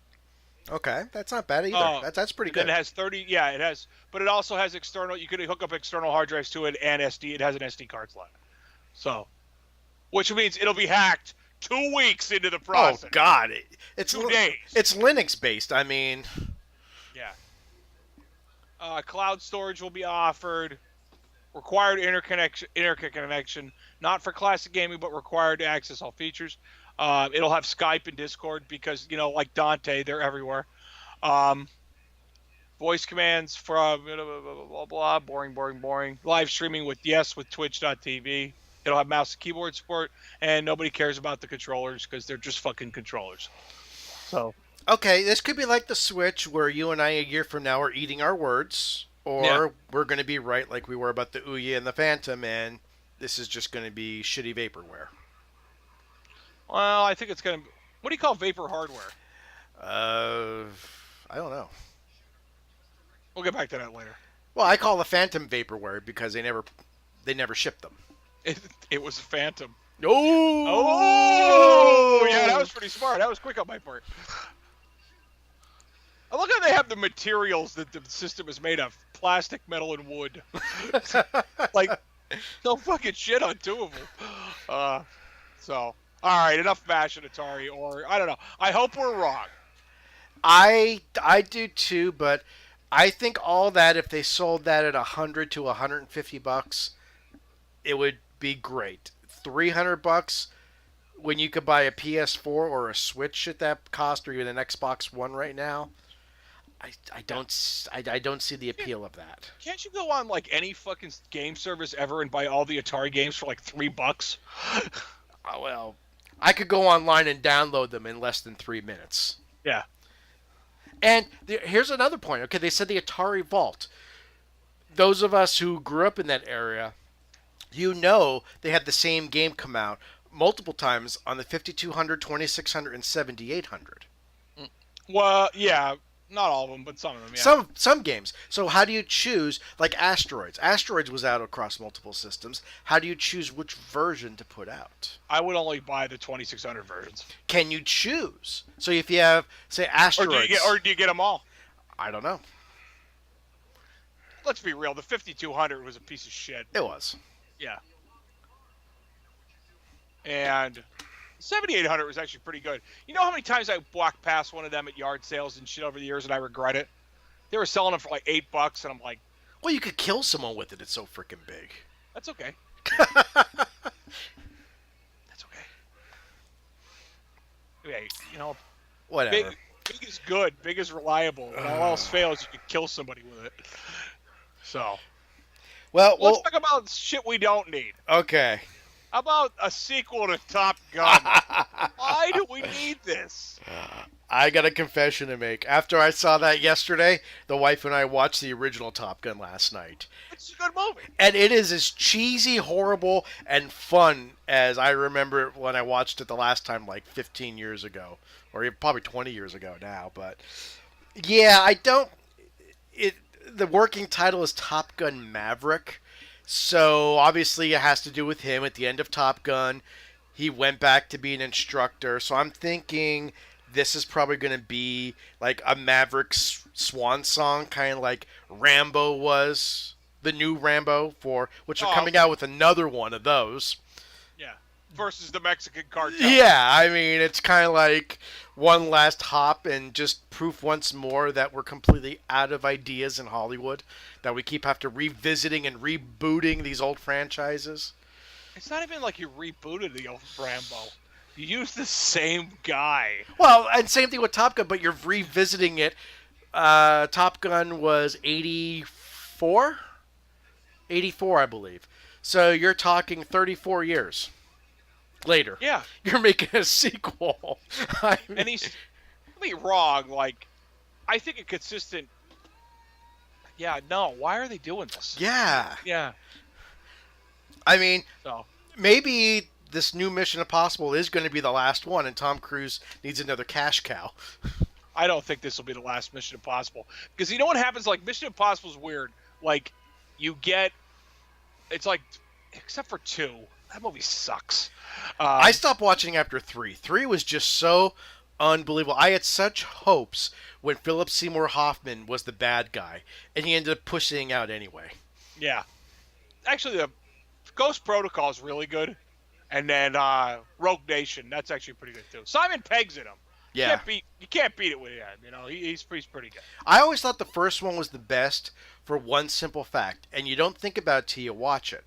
Okay, that's not bad either. That's pretty good. Then it has 30. Yeah, it has. But it also has external. You could hook up external hard drives to it and SD. It has an SD card slot. So, which means it'll be hacked 2 weeks into the process. Oh God, it's 2 days. It's Linux based. I mean, yeah. Cloud storage will be offered. Required interconnection, not for classic gaming, but required to access all features. It'll have Skype and Discord because, like Dante, they're everywhere. Voice commands from blah, blah, blah, boring. Live streaming with Twitch.tv. It'll have mouse and keyboard support, and nobody cares about the controllers because they're just fucking controllers. So. Okay, this could be like the Switch where you and I a year from now are eating our words, or we're going to be right like we were about the Ouya and the Phantom, and this is just going to be shitty vaporware. Well, I think it's going to... What do you call vapor hardware? I don't know. We'll get back to that later. Well, I call the Phantom vaporware because they never shipped them. It was a Phantom. Oh! Yeah, that was pretty smart. That was quick on my part. I look how they have the materials that the system is made of. Plastic, metal, and wood. Like, no fucking shit on two of them. So, alright, enough bashing Atari, or, I don't know. I hope we're wrong. I do too, but I think all that, if they sold that at $100 to $150, it would be great. $300 when you could buy a PS4 or a Switch at that cost, or even an Xbox One right now. I don't see the appeal of that. Can't you go on like any fucking game service ever and buy all the Atari games for like $3? Oh, well, I could go online and download them in less than 3 minutes. Yeah. And here's another point. Okay, they said the Atari Vault. Those of us who grew up in that area, they had the same game come out multiple times on the 5200, 2600, and 7800. Well, yeah. Not all of them, but some of them, yeah. Some games. So how do you choose, like Asteroids? Asteroids was out across multiple systems. How do you choose which version to put out? I would only buy the 2600 versions. Can you choose? So if you have, say, Asteroids... Or do you get them all? I don't know. Let's be real. The 5200 was a piece of shit. It was. Yeah. And... 7800 was actually pretty good. You know how many times I walked past one of them at yard sales and shit over the years and I regret it? They were selling them for like $8 and I'm like... Well, you could kill someone with it. It's so freaking big. That's okay. That's okay. Okay, Whatever. Big is good. Big is reliable. When all else fails, you can kill somebody with it. So... Well, let's talk about shit we don't need. Okay. How about a sequel to Top Gun? Why do we need this? I got a confession to make. After I saw that yesterday, the wife and I watched the original Top Gun last night. It's a good movie. And it is as cheesy, horrible, and fun as I remember it when I watched it the last time, like 15 years ago. Or probably 20 years ago now. But, yeah, the working title is Top Gun Maverick. So, obviously, it has to do with him. At the end of Top Gun, he went back to be an instructor. So, I'm thinking this is probably going to be like a Maverick swan song, kind of like Rambo was, the new Rambo, which are coming out with another one of those. Yeah, versus the Mexican cartel. Yeah, I mean, it's kind of like one last hop and just proof once more that we're completely out of ideas in Hollywood. That we keep after revisiting and rebooting these old franchises. It's not even like you rebooted the old Rambo. You used the same guy. Well, and same thing with Top Gun, but you're revisiting it Top Gun was 84? 84, I believe. So you're talking 34 years later. Yeah. You're making a sequel. I mean, And he's really wrong. Like, I think a consistent. Yeah, no. Why are they doing this? yeah. Yeah. I mean, So. maybe this new Mission Impossible is going to be the last one, and Tom Cruise needs another cash cow. I don't think this will be the last Mission Impossible. Because you know what happens? Like, Mission Impossible is weird. Like, you get. It's like. Except for 2. That movie sucks. I stopped watching after 3. 3 was just so unbelievable. I had such hopes when Philip Seymour Hoffman was the bad guy, and he ended up pushing out anyway. Yeah. Actually, the Ghost Protocol is really good. And then Rogue Nation, that's actually pretty good too. Simon Pegg's in him. Yeah. You can't beat it with him. You know, he's pretty good. I always thought the first one was the best for one simple fact, and you don't think about it till you watch it.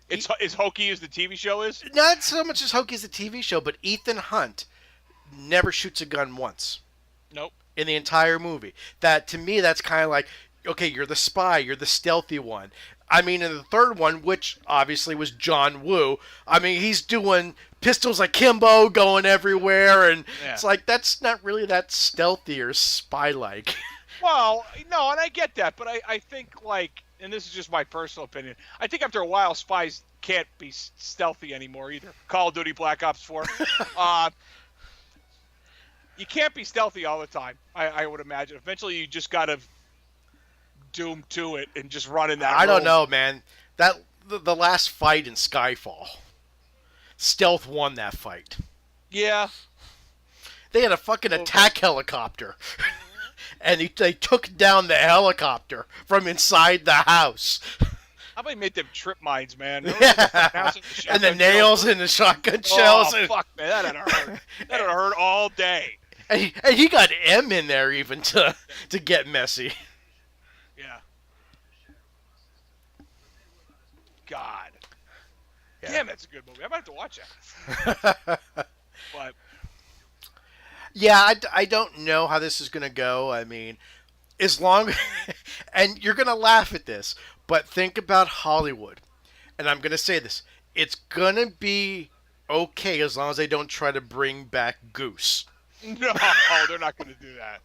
It's as hokey as the TV show is? Not so much as hokey as the TV show, but Ethan Hunt never shoots a gun once. Nope. In the entire movie. That, to me, that's kind of like, okay, you're the spy, you're the stealthy one. I mean, in the third one, which obviously was John Woo, I mean, he's doing pistols akimbo, going everywhere, and it's like, that's not really that stealthy or spy-like. Well, no, and I get that, but I think, like, and this is just my personal opinion, I think after a while, spies can't be stealthy anymore either. Call of Duty Black Ops 4. You can't be stealthy all the time, I would imagine. Eventually, you just got to doom to it and just run in that I room. don't know, man. The last fight in Skyfall, stealth won that fight. Yeah. They had a fucking attack helicopter. And they took down the helicopter from inside the house. How about you make them trip mines, man? Yeah. And the nails and the shotgun shells. Oh, fuck, man. That'd hurt. That'd hurt all day. And he got M in there even to get messy. Yeah. God. Yeah. Damn, that's a good movie. I'm about to watch that. But yeah, I don't know how this is going to go. I mean, as long... and you're going to laugh at this, but think about Hollywood. And I'm going to say this. It's going to be okay as long as they don't try to bring back Goose. no, they're not going to do that.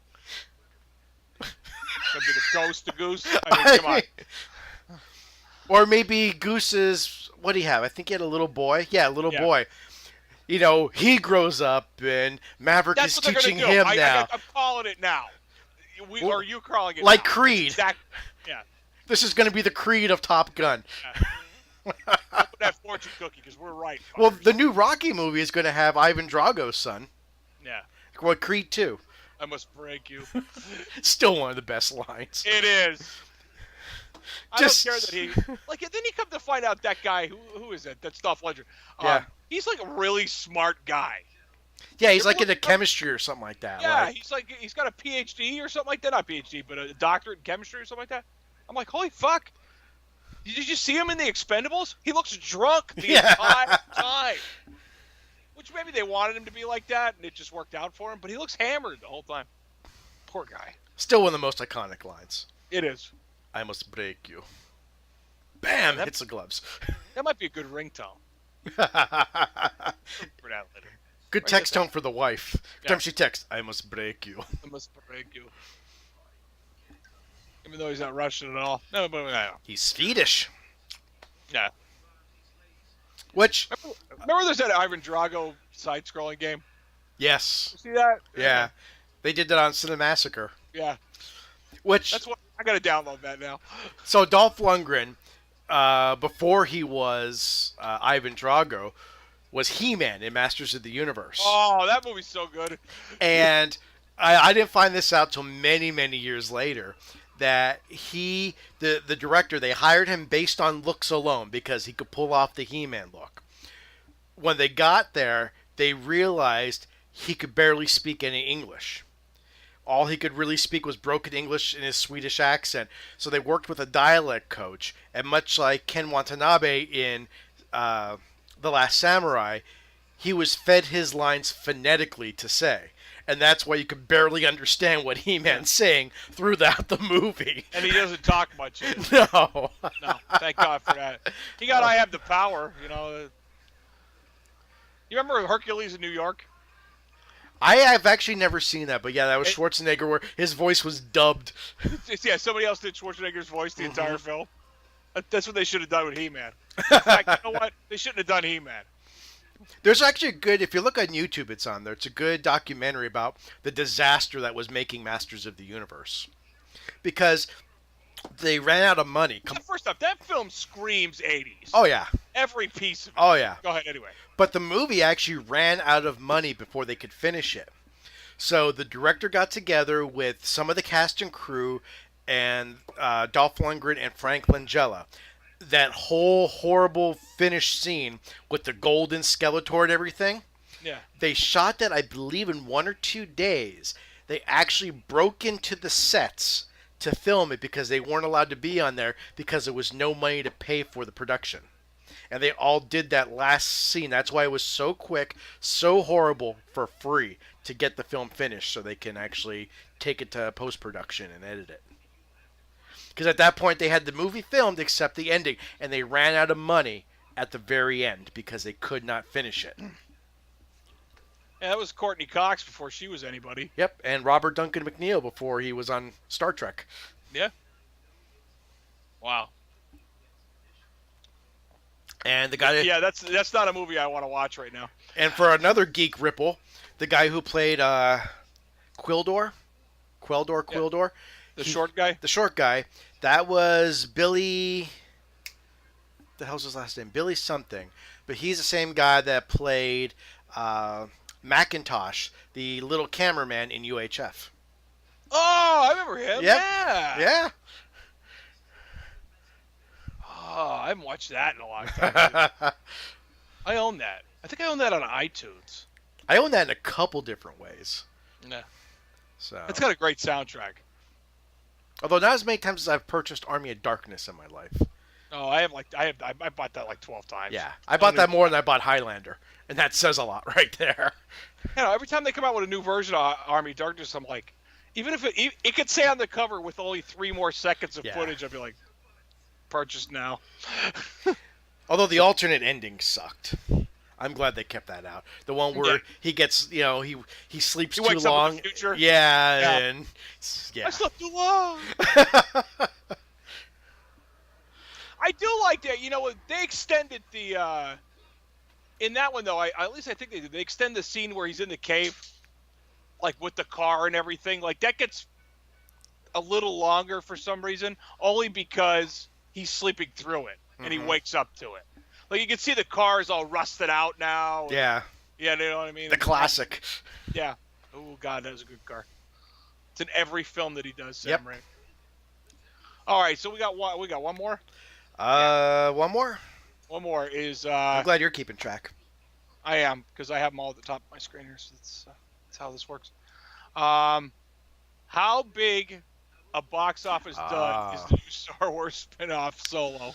Gonna be the ghost of Goose. I mean, come on. Or maybe Goose's... What do you have? I think he had a little boy. Yeah, a little boy. You know, he grows up, and Maverick is teaching him now. I'm calling it now. Or you calling it like now. Creed. Yeah. This is going to be the Creed of Top Gun. Open that fortune cookie, because we're right. Well, the new Rocky movie is going to have Ivan Drago's son. Yeah. Well, Creed 2. I must break you. Still one of the best lines. It is. I don't care that he... Like, then you come to find out that guy, who is it? That's Dolph Lundgren. Yeah. He's like a really smart guy. Yeah, he's like into chemistry or something like that. Yeah, right? he's got a PhD or something like that. Not PhD, but a doctorate in chemistry or something like that. I'm like, holy fuck. Did you see him in The Expendables? He looks drunk the entire time. Which maybe they wanted him to be like that, and it just worked out for him. But he looks hammered the whole time. Poor guy. Still one of the most iconic lines. It is. I must break you. Bam! Hits the gloves. That might be a good ringtone. Good text tone for the wife. Every time she texts, I must break you. I must break you. Even though he's not Russian at all. No, but he's Swedish. Yeah. Which... Remember there's that Ivan Drago side-scrolling game? Yes. You see that? Yeah. They did that on Cinemassacre. Yeah. Which... That's what... I gotta download that now. So Dolph Lundgren, before he was Ivan Drago, was He-Man in Masters of the Universe. Oh, that movie's so good. And I didn't find this out till many, many years later, that the director, they hired him based on looks alone because he could pull off the He-Man look. When they got there, they realized he could barely speak any English. All he could really speak was broken English in his Swedish accent. So they worked with a dialect coach. And much like Ken Watanabe in The Last Samurai, he was fed his lines phonetically to say. and that's why you can barely understand what He-Man's saying throughout the movie. And he doesn't talk much in it. No. No, thank God for that. He got I Have the Power, you know. You remember Hercules in New York? I have actually never seen that, but yeah, that was Schwarzenegger where his voice was dubbed. Yeah, somebody else did Schwarzenegger's voice the entire film. That's what they should have done with He-Man. In fact, you know what? They shouldn't have done He-Man. There's actually a good, if you look on YouTube, it's on there. It's a good documentary about the disaster that was making Masters of the Universe. Because they ran out of money. First off, that film screams 80s. Oh, yeah. Every piece of it. Oh, yeah. Go ahead, anyway. But the movie actually ran out of money before they could finish it. So the director got together with some of the cast and crew and Dolph Lundgren and Frank Langella. That whole horrible finish scene with the golden Skeletor and everything. Yeah. They shot that, I believe, in 1 or 2 days. They actually broke into the sets to film it because they weren't allowed to be on there because there was no money to pay for the production. And they all did that last scene. That's why it was so quick, so horrible, for free to get the film finished so they can actually take it to post-production and edit it. Because at that point they had the movie filmed except the ending, and they ran out of money at the very end because they could not finish it. Yeah, that was Courtney Cox before she was anybody. Yep, and Robert Duncan McNeil before he was on Star Trek. Yeah. Wow. And the guy... Yeah, that's not a movie I want to watch right now. And for another geek ripple, the guy who played Quildor. Yeah. The short guy? The short guy. That was Billy... the hell's his last name? Billy something. But he's the same guy that played Macintosh, the little cameraman in UHF. Oh, I remember him. Yep. Yeah. Yeah. Oh, I haven't watched that in a long time. I own that. I think I own that on iTunes. I own that in a couple different ways. Yeah. So it's got a great soundtrack. Although not as many times as I've purchased Army of Darkness in my life. Oh, I bought that like 12 times. Yeah, I bought that more than I bought Highlander, and that says a lot right there. You know, every time they come out with a new version of Army of Darkness, I'm like, even if it could say on the cover with only 3 more seconds of footage, I'd be like, purchase now. Although the alternate ending sucked. I'm glad they kept that out. The one where he gets, he sleeps too long. Up in the future. Yeah, and I slept too long. I do like that. You know, they extended the in that one though. At least I think they extend the scene where he's in the cave, like with the car and everything. Like that gets a little longer for some reason, only because he's sleeping through it and he wakes up to it. Like you can see the car is all rusted out now. Yeah. Yeah, you know what I mean? The classic. Yeah. Oh God, that was a good car. It's in every film that he does, Sam Yep. Raimi. All right, so we got one more? One more? One more is I'm glad you're keeping track. I am, because I have them all at the top of my screen here, so that's how this works. How big a box office dud is the new Star Wars spinoff Solo?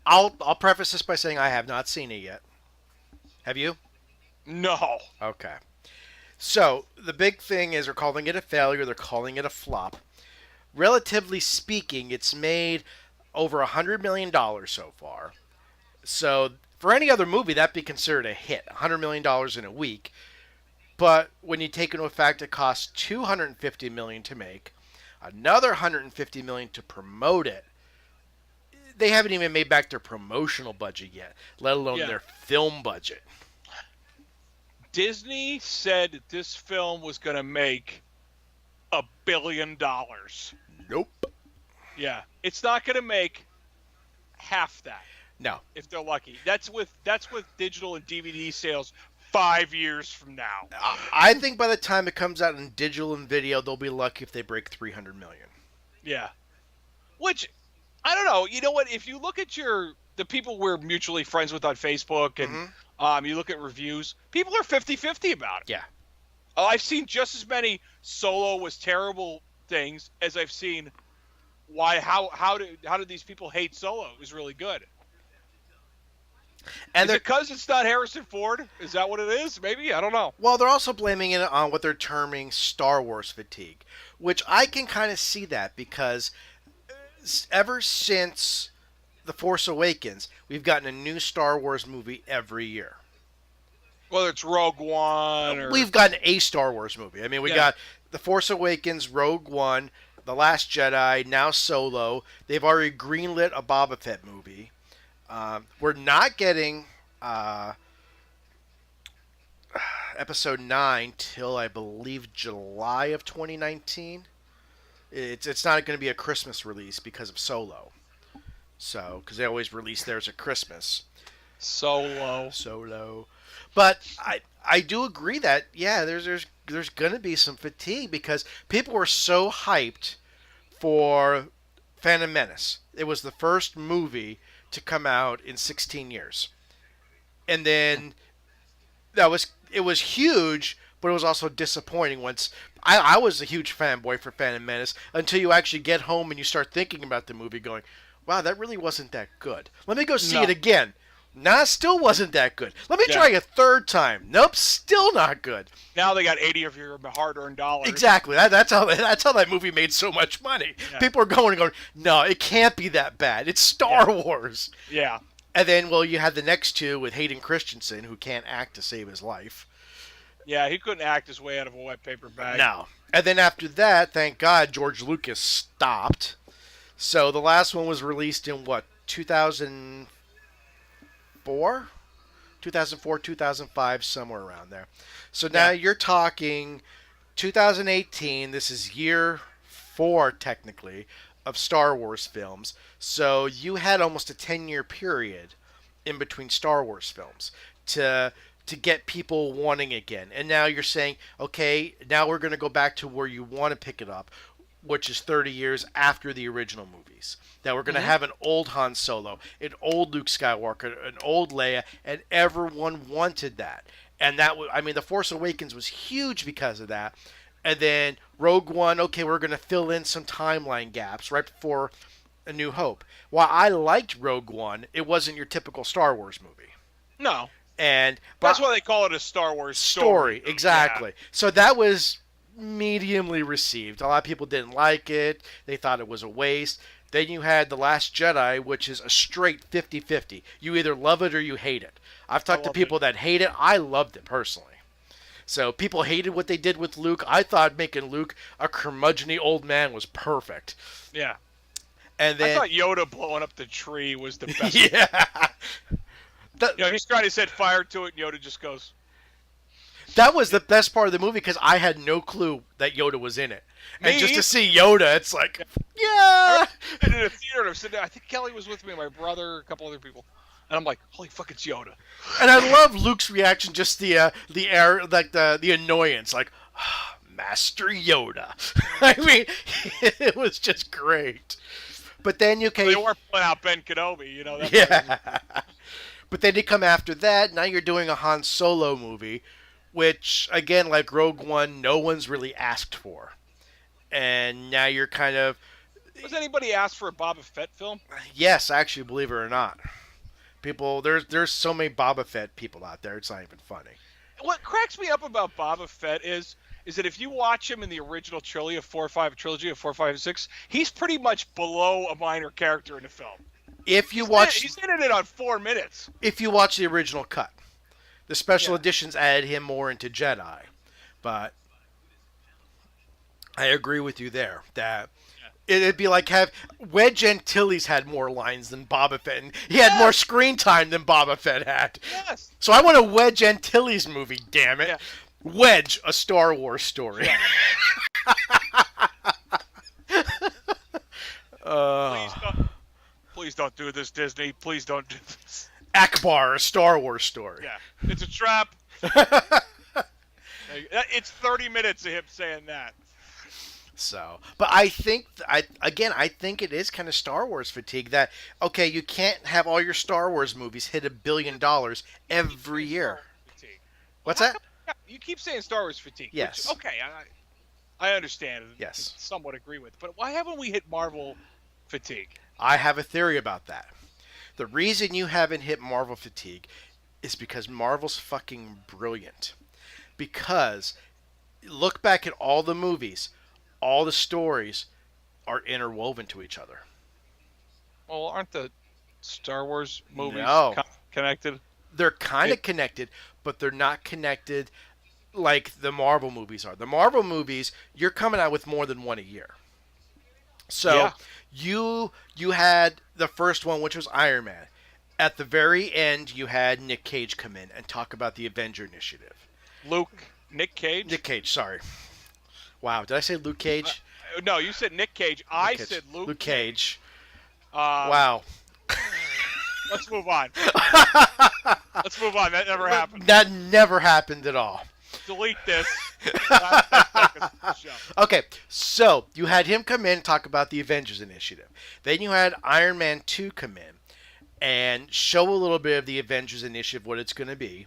I'll preface this by saying I have not seen it yet. Have you? No. Okay. So, the big thing is they're calling it a failure, they're calling it a flop. Relatively speaking, it's made over $100 million so far. So, for any other movie, that'd be considered a hit. $100 million in a week. But when you take into effect it costs $250 million to make, another $150 million to promote it, they haven't even made back their promotional budget yet, let alone their film budget. Disney said that this film was going to make $1 billion. Nope. Yeah, it's not going to make half that. No. If they're lucky. That's with digital and DVD sales 5 years from now. I think by the time it comes out in digital and video, they'll be lucky if they break 300 million. Yeah. Which, I don't know. You know what? If you look at the people we're mutually friends with on Facebook and you look at reviews, people are 50-50 about it. Yeah. I've seen just as many Solo was terrible things as I've seen how did these people hate Solo? It was really good. And is it because it's not Harrison Ford? Is that what it is? Maybe, I don't know. Well, they're also blaming it on what they're terming Star Wars fatigue, which I can kind of see that because ever since The Force Awakens, we've gotten a new Star Wars movie every year. Whether it's Rogue One or... We've gotten a Star Wars movie. I mean, we got The Force Awakens, Rogue One, The Last Jedi, now Solo. They've already greenlit a Boba Fett movie. We're not getting Episode 9 till, I believe, July of 2019. It's not going to be a Christmas release because of Solo. So, because they always release theirs at Christmas. Solo. But I do agree that, yeah, there's going to be some fatigue because people were so hyped for Phantom Menace. It was the first movie to come out in 16 years. And then it was huge, but it was also disappointing once. I was a huge fanboy for Phantom Menace until you actually get home and you start thinking about the movie going, wow, that really wasn't that good. Let me go see it again. Nah, still wasn't that good. Let me try a third time. Nope, still not good. Now they got 80 of your hard-earned dollars. Exactly. That's how that movie made so much money. Yeah. People are going, no, it can't be that bad. It's Star Wars. Yeah. And then, well, you had the next two with Hayden Christensen, who can't act to save his life. Yeah, he couldn't act his way out of a wet paper bag. No. And then after that, thank God, George Lucas stopped. So the last one was released in, 2004, 2005, somewhere around there. So now you're talking 2018. This is year 4, technically, of Star Wars films. So you had almost a 10-year period in between Star Wars films to get people wanting again. And now you're saying, okay, now we're going to go back to where you want to pick it up, which is 30 years after the original movies. That we're going to have an old Han Solo, an old Luke Skywalker, an old Leia, and everyone wanted that. And The Force Awakens was huge because of that. And then Rogue One, okay, we're going to fill in some timeline gaps right before A New Hope. While I liked Rogue One, it wasn't your typical Star Wars movie. No. And that's why they call it a Star Wars story. Exactly. Yeah. So that was mediumly received. A lot of people didn't like it. They thought it was a waste. Then you had The Last Jedi, which is a straight 50-50. You either love it or you hate it. I've talked to people that hate it. I loved it personally. So people hated what they did with Luke. I thought making Luke a curmudgeony old man was perfect. Yeah. And then, I thought Yoda blowing up the tree was the best. Yeah. He's trying to set fire to it, and Yoda just goes. That was the best part of the movie because I had no clue that Yoda was in it. And just to see Yoda, it's like, yeah. In a theater, I'm sitting there. I think Kelly was with me, my brother, a couple other people. And I'm like, holy fuck, it's Yoda. And I love Luke's reaction, just the air, like the annoyance, like, Master Yoda. I mean, it was just great. But then you came. They weren't pulling out Ben Kenobi, But then you come after that. Now you're doing a Han Solo movie, which, again, like Rogue One, no one's really asked for. And now you're kind of. Was anybody asked for a Boba Fett film? Yes, actually, believe it or not. People, there's so many Boba Fett people out there, it's not even funny. What cracks me up about Boba Fett is that if you watch him in the original trilogy of 4, 5, 6, he's pretty much below a minor character in the film. If you he's in it on 4 minutes. If you watch the original cut, the special editions added him more into Jedi, but I agree with you there that it'd be like Wedge Antilles had more lines than Boba Fett, and he had more screen time than Boba Fett had. Yes. So I want a Wedge Antilles movie. Damn it, Wedge, a Star Wars story. Yeah. Please don't do this, Disney. Please don't do this. Akbar, a Star Wars story. Yeah, it's a trap. It's 30 minutes of him saying that. So, but I think it is kind of Star Wars fatigue that, okay, you can't have all your Star Wars movies hit $1 billion every year. What's that? You keep saying Star Wars fatigue. Yes. Which, okay, I understand. Yes. Somewhat agree with. But why haven't we hit Marvel fatigue? I have a theory about that. The reason you haven't hit Marvel fatigue is because Marvel's fucking brilliant. Because look back at all the movies, all the stories are interwoven to each other. Well, aren't the Star Wars movies No. connected? They're kind of connected, but they're not connected like the Marvel movies are. The Marvel movies, you're coming out with more than one a year. So Yeah. you had the first one, which was Iron Man. At the very end, you had Nick Cage come in and talk about the Avenger Initiative. Nick Cage? Nick Cage, sorry. Wow, did I say Luke Cage? No, you said Nick Cage. I said Luke Cage. Um, Wow. Let's move on. Let's move on. That never happened. That never happened at all. Delete this. Last 10 seconds of the show. Okay, so you had him come in and talk about the Avengers Initiative. Then you had Iron Man 2 come in and show a little bit of the Avengers Initiative, what it's going to be.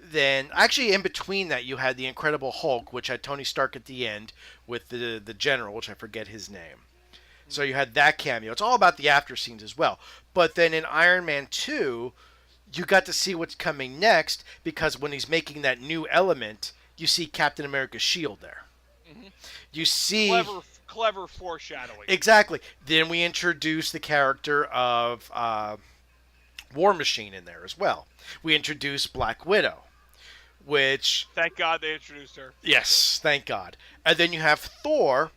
Then, actually, in between that, you had the Incredible Hulk, which had Tony Stark at the end with the general, which I forget his name. So you had that cameo. It's all about the after scenes as well. But then in Iron Man 2, you got to see what's coming next because when he's making that new element, you see Captain America's shield there. Mm-hmm. You see... Clever foreshadowing. Exactly. Then we introduce the character of War Machine in there as well. We introduce Black Widow, which... Thank God they introduced her. Yes, thank God. And then you have Thor,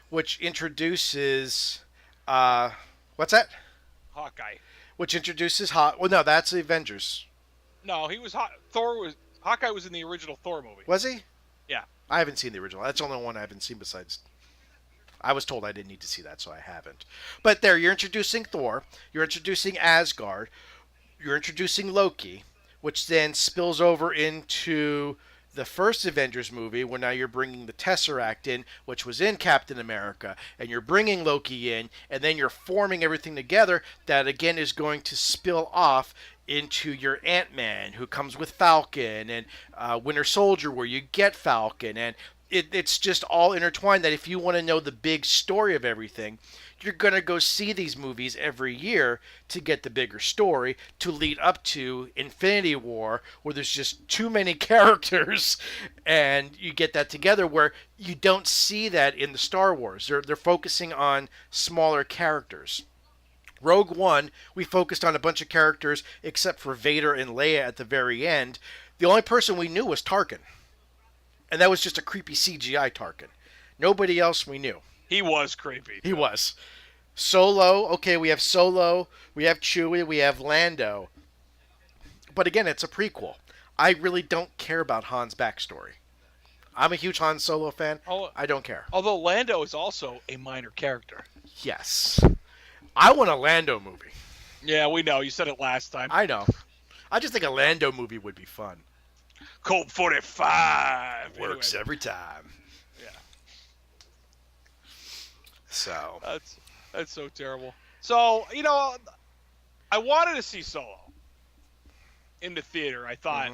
which introduces... what's that? Hawkeye. Which introduces... Well, no, that's the Avengers. No, he was... Hawkeye was in the original Thor movie. Was he? Yeah. I haven't seen the original. That's the only one I haven't seen besides... I was told I didn't need to see that, so I haven't. But there, you're introducing Thor. You're introducing Asgard. You're introducing Loki, which then spills over into the first Avengers movie, where now you're bringing the Tesseract in, which was in Captain America, and you're bringing Loki in, and then you're forming everything together that, again, is going to spill off into your Ant-Man, who comes with Falcon, and Winter Soldier, where you get Falcon, and it's just all intertwined that if you want to know the big story of everything, you're going to go see these movies every year to get the bigger story to lead up to Infinity War, where there's just too many characters, and you get that together where you don't see that in the Star Wars. They're focusing on smaller characters. Rogue One, we focused on a bunch of characters except for Vader and Leia at the very end. The only person we knew was Tarkin. And that was just a creepy CGI Tarkin. Nobody else we knew. He was creepy. He was. Solo, okay, we have Solo, we have Chewie, we have Lando. But again, it's a prequel. I really don't care about Han's backstory. I'm a huge Han Solo fan. I don't care. Although Lando is also a minor character. Yes. I want a Lando movie. Yeah, we know. You said it last time. I know. I just think a Lando movie would be fun. Colt 45 Works every time. Yeah. So that's so terrible. So, I wanted to see Solo in the theater. I thought,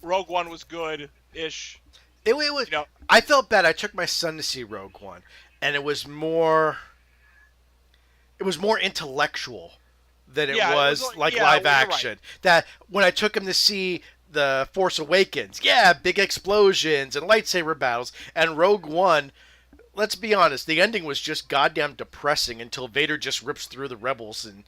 Rogue One was good-ish. It was. I felt bad. I took my son to see Rogue One, and it was more intellectual than it was like live action. Right. That when I took him to see The Force Awakens, big explosions and lightsaber battles, and Rogue One, let's be honest, the ending was just goddamn depressing until Vader just rips through the rebels, and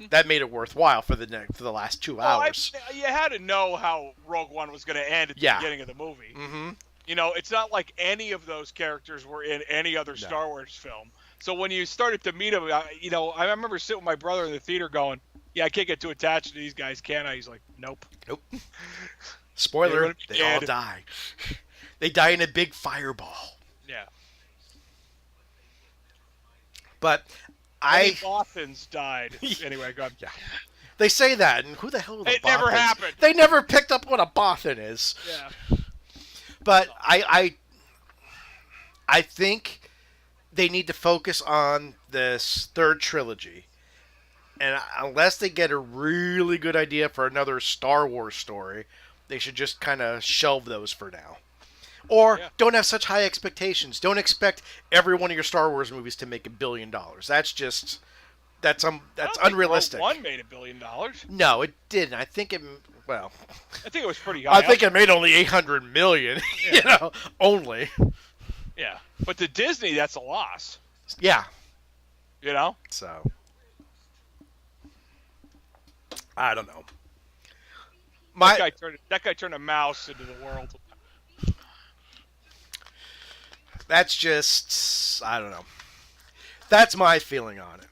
that made it worthwhile for the last 2 hours. You had to know how Rogue One was going to end at the beginning of the movie. Mm-hmm. It's not like any of those characters were in any other Star Wars film. So when you started to meet him, I remember sitting with my brother in the theater going, I can't get too attached to these guys, can I? He's like, nope. Spoiler, they all die. They die in a big fireball. Yeah. But Bothans died. Anyway, go ahead. Yeah. They say that, and who the hell are the Bothans? It never happened. They never picked up what a Bothan is. Yeah. But I think they need to focus on this third trilogy. And unless they get a really good idea for another Star Wars story, they should just kind of shelve those for now. Or don't have such high expectations. Don't expect every one of your Star Wars movies to make $1 billion. That's just That's I don't think unrealistic. Rogue One made $1 billion. No, it didn't. I think it. Well, I think it was pretty high. I think it made only 800 million. Yeah. Only. Yeah, but to Disney, that's a loss. Yeah. So I don't know. That guy turned a mouse into the world. That's just, I don't know. That's my feeling on it.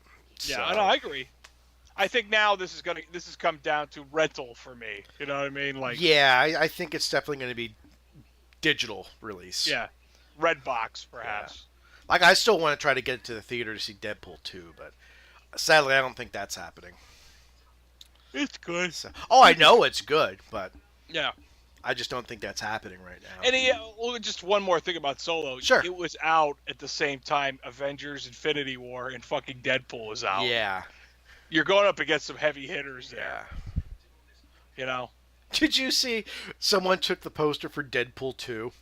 Yeah, I agree. I think now this has come down to rental for me. You know what I mean? Like, yeah, I think it's definitely going to be digital release. Yeah, Redbox perhaps. Yeah. Like, I still want to try to get to the theater to see Deadpool 2, but sadly, I don't think that's happening. It's good. So, I know it's good, but yeah, I just don't think that's happening right now. And just one more thing about Solo. Sure. It was out at the same time Avengers: Infinity War and fucking Deadpool was out. Yeah. You're going up against some heavy hitters there. Yeah. Did you see someone took the poster for Deadpool 2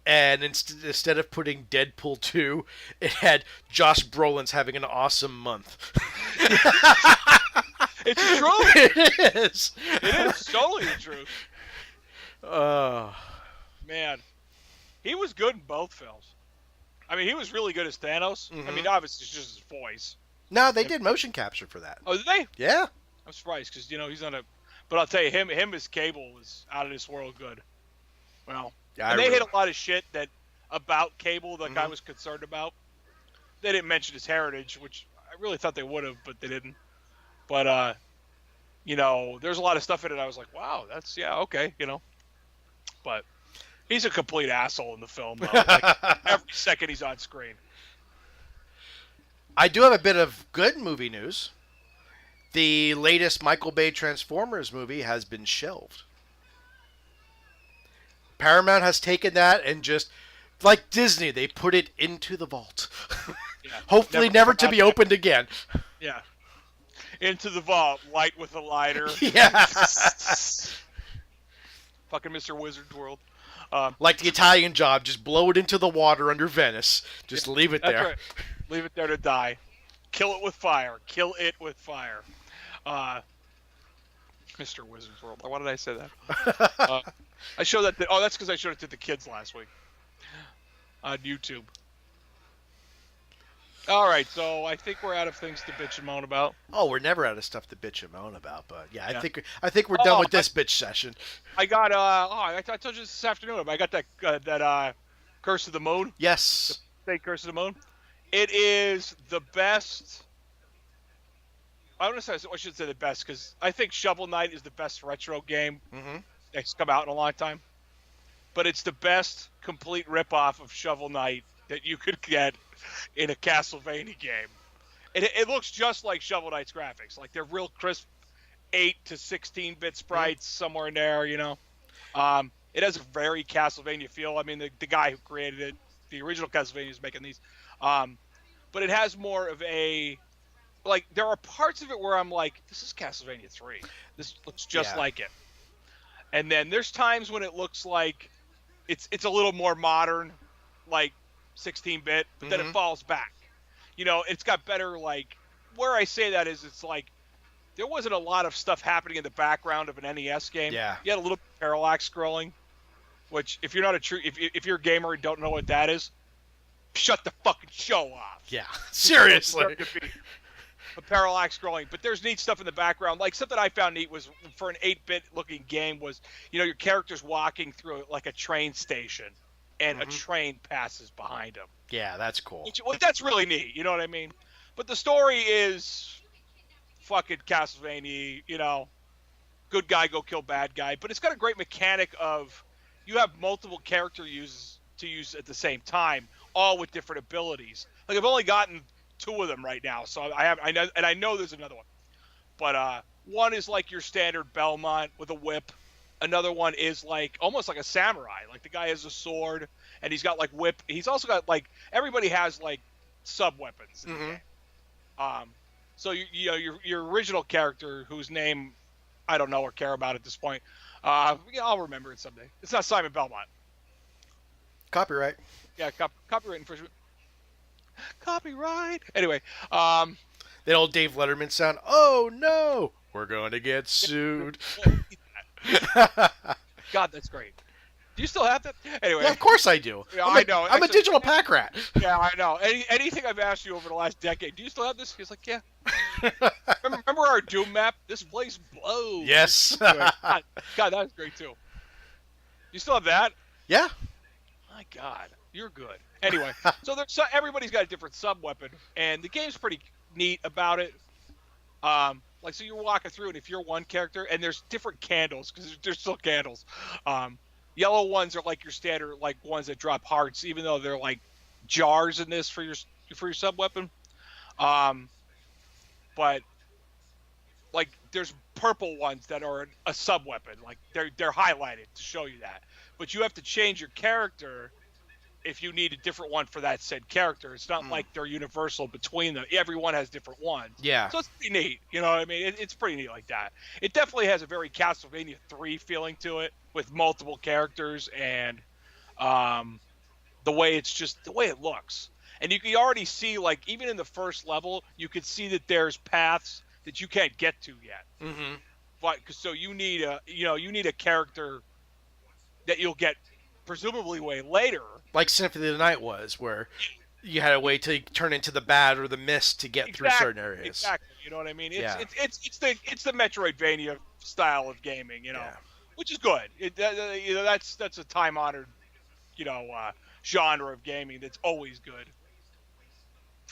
and instead of putting Deadpool 2, it had Josh Brolin's having an awesome month. It's true. It is. It is totally the truth. Man, he was good in both films. I mean, he was really good as Thanos. Mm-hmm. I mean, obviously, it's just his voice. No, they did motion capture for that. Oh, did they? Yeah. I'm surprised because he's on a. But I'll tell you, him as Cable was out of this world good. Well, yeah, and they hit a lot of shit about Cable that I was concerned about. They didn't mention his heritage, which I really thought they would have, but they didn't. But there's a lot of stuff in it. I was like, wow, that's okay, But he's a complete asshole in the film, though. Like, every second he's on screen. I do have a bit of good movie news. The latest Michael Bay Transformers movie has been shelved. Paramount has taken that and just, like Disney, they put it into the vault. Yeah, hopefully never to be opened again. Yeah. Into the vault, light with a lighter. Yeah. Fucking Mr. Wizard's World. Like the Italian Job, just blow it into the water under Venice. Just leave it there. Right. Leave it there to die. Kill it with fire. Kill it with fire. Mr. Wizard's World. Why did I say that? I showed that. That's because I showed it to the kids last week on YouTube. All right, so I think we're out of things to bitch and moan about. Oh, we're never out of stuff to bitch and moan about, but yeah. I think we're done with this bitch session. I got I told you this afternoon. I got that Curse of the Moon. Yes. The Curse of the Moon. It is the best. I should say the best because I think Shovel Knight is the best retro game that's come out in a long time. But it's the best complete ripoff of Shovel Knight that you could get in a Castlevania game. It looks just like Shovel Knight's graphics. Like they're real crisp 8 to 16-bit sprites somewhere in there, It has a very Castlevania feel. I mean, the guy who created it, the original Castlevania, is making these. But it has more of a... Like, there are parts of it where I'm like, this is Castlevania 3. This looks just like it. And then there's times when it looks like it's a little more modern, like 16-bit, but then it falls back. It's got better, like... Where I say that is it's like there wasn't a lot of stuff happening in the background of an NES game. Yeah. You had a little parallax scrolling, which if you're not if you're a gamer and don't know what that is, shut the fucking show off. Yeah. Seriously. A parallax scrolling, but there's neat stuff in the background. Like something I found neat was for an 8-bit looking game was, your character's walking through like a train station and a train passes behind him. Yeah, that's cool. That's really neat. You know what I mean? But the story is fucking Castlevania, good guy go kill bad guy. But it's got a great mechanic of you have multiple character to use at the same time, all with different abilities. Like I've only gotten 2 of them right now, so I know there's another one. But one is like your standard Belmont with a whip. Another one is like almost like a samurai. Like the guy has a sword and he's got like whip. He's also got like everybody has like sub weapons in the game. So your original character, whose name I don't know or care about at this point, I'll remember it someday. It's not Simon Belmont. Copyright. Yeah, copyright infringement. Copyright. Anyway, That old Dave Letterman sound. Oh no, we're going to get sued. God, that's great. Do you still have that? Yeah, Anyway, of course I do. yeah, I know. I'm a Actually, digital pack rat. yeah, I know. Anything I've asked you over the last decade, do you still have this? He's like, yeah. Remember our Doom map? This place blows. Yes. Anyway, God, that was great too. You still have that? Yeah. My God, you're good. Anyway, everybody's got a different sub weapon, and the game's pretty neat about it. Like, so you're walking through, and if you're one character, and there's different candles because there's still candles. Yellow ones are like your standard, like ones that drop hearts, even though they're like jars in this for your sub weapon. But like there's purple ones that are a sub weapon, like they're highlighted to show you that. But you have to change your character if you need a different one for that said character. It's not like they're universal between them. Everyone has different ones. Yeah. So it's pretty neat. You know what I mean? It's pretty neat like that. It definitely has a very Castlevania 3 feeling to it with multiple characters and the way it looks. And you can already see, like, even in the first level, you can see that there's paths that you can't get to yet. Mm-hmm. But so you need a character that you'll get presumably way later. Like Symphony of the Night was, where you had to wait till you turn into the bat or the mist to get through certain areas. Exactly. You know what I mean? It's the Metroidvania style of gaming, which is good. That's a time honored, genre of gaming that's always good.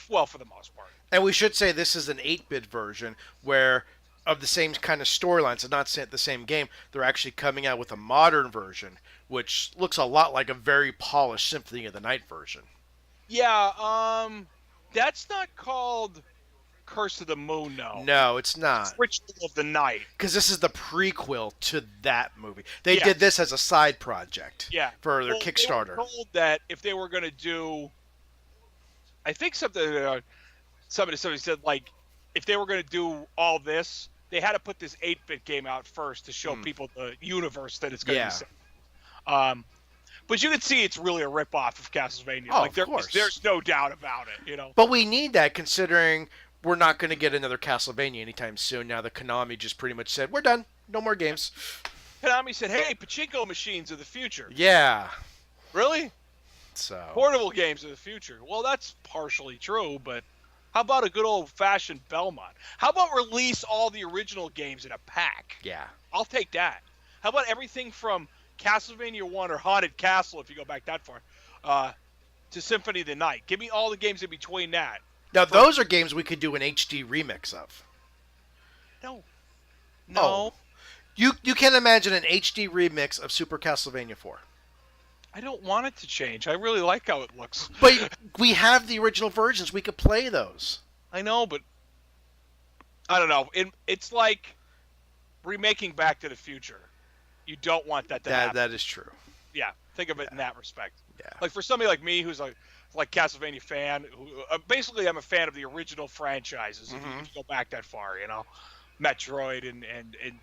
Well, for the most part. And we should say this is an 8-bit version where of the same kind of storylines, and not the same game, they're actually coming out with a modern version, which looks a lot like a very polished Symphony of the Night version. Yeah, that's not called Curse of the Moon, no. No, it's not. It's Ritual of the Night. Because this is the prequel to that movie. They did this as a side project for their Kickstarter. They were told that if they were going to do, I think somebody said, like, if they were going to do all this, they had to put this 8-bit game out first to show people the universe that it's going to be set. But you can see it's really a ripoff of Castlevania. Oh, of course. There's no doubt about it, But we need that considering we're not going to get another Castlevania anytime soon. Now that Konami just pretty much said, we're done. No more games. Konami said, hey, pachinko machines are the future. Yeah. Really? So portable games are the future. Well, that's partially true, but how about a good old-fashioned Belmont? How about release all the original games in a pack? Yeah. I'll take that. How about everything from Castlevania 1 or Haunted Castle, if you go back that far, to Symphony of the Night? Give me all the games in between that. Now, those are games we could do an HD remix of. No. Oh. You can't imagine an HD remix of Super Castlevania 4. I don't want it to change. I really like how it looks. But we have the original versions. We could play those. I know, but I don't know. It's like remaking Back to the Future. You don't want that to happen. That is true. Yeah, think of it in that respect. Yeah. Like for somebody like me who's like Castlevania fan, who basically I'm a fan of the original franchises. If you go back that far, Metroid and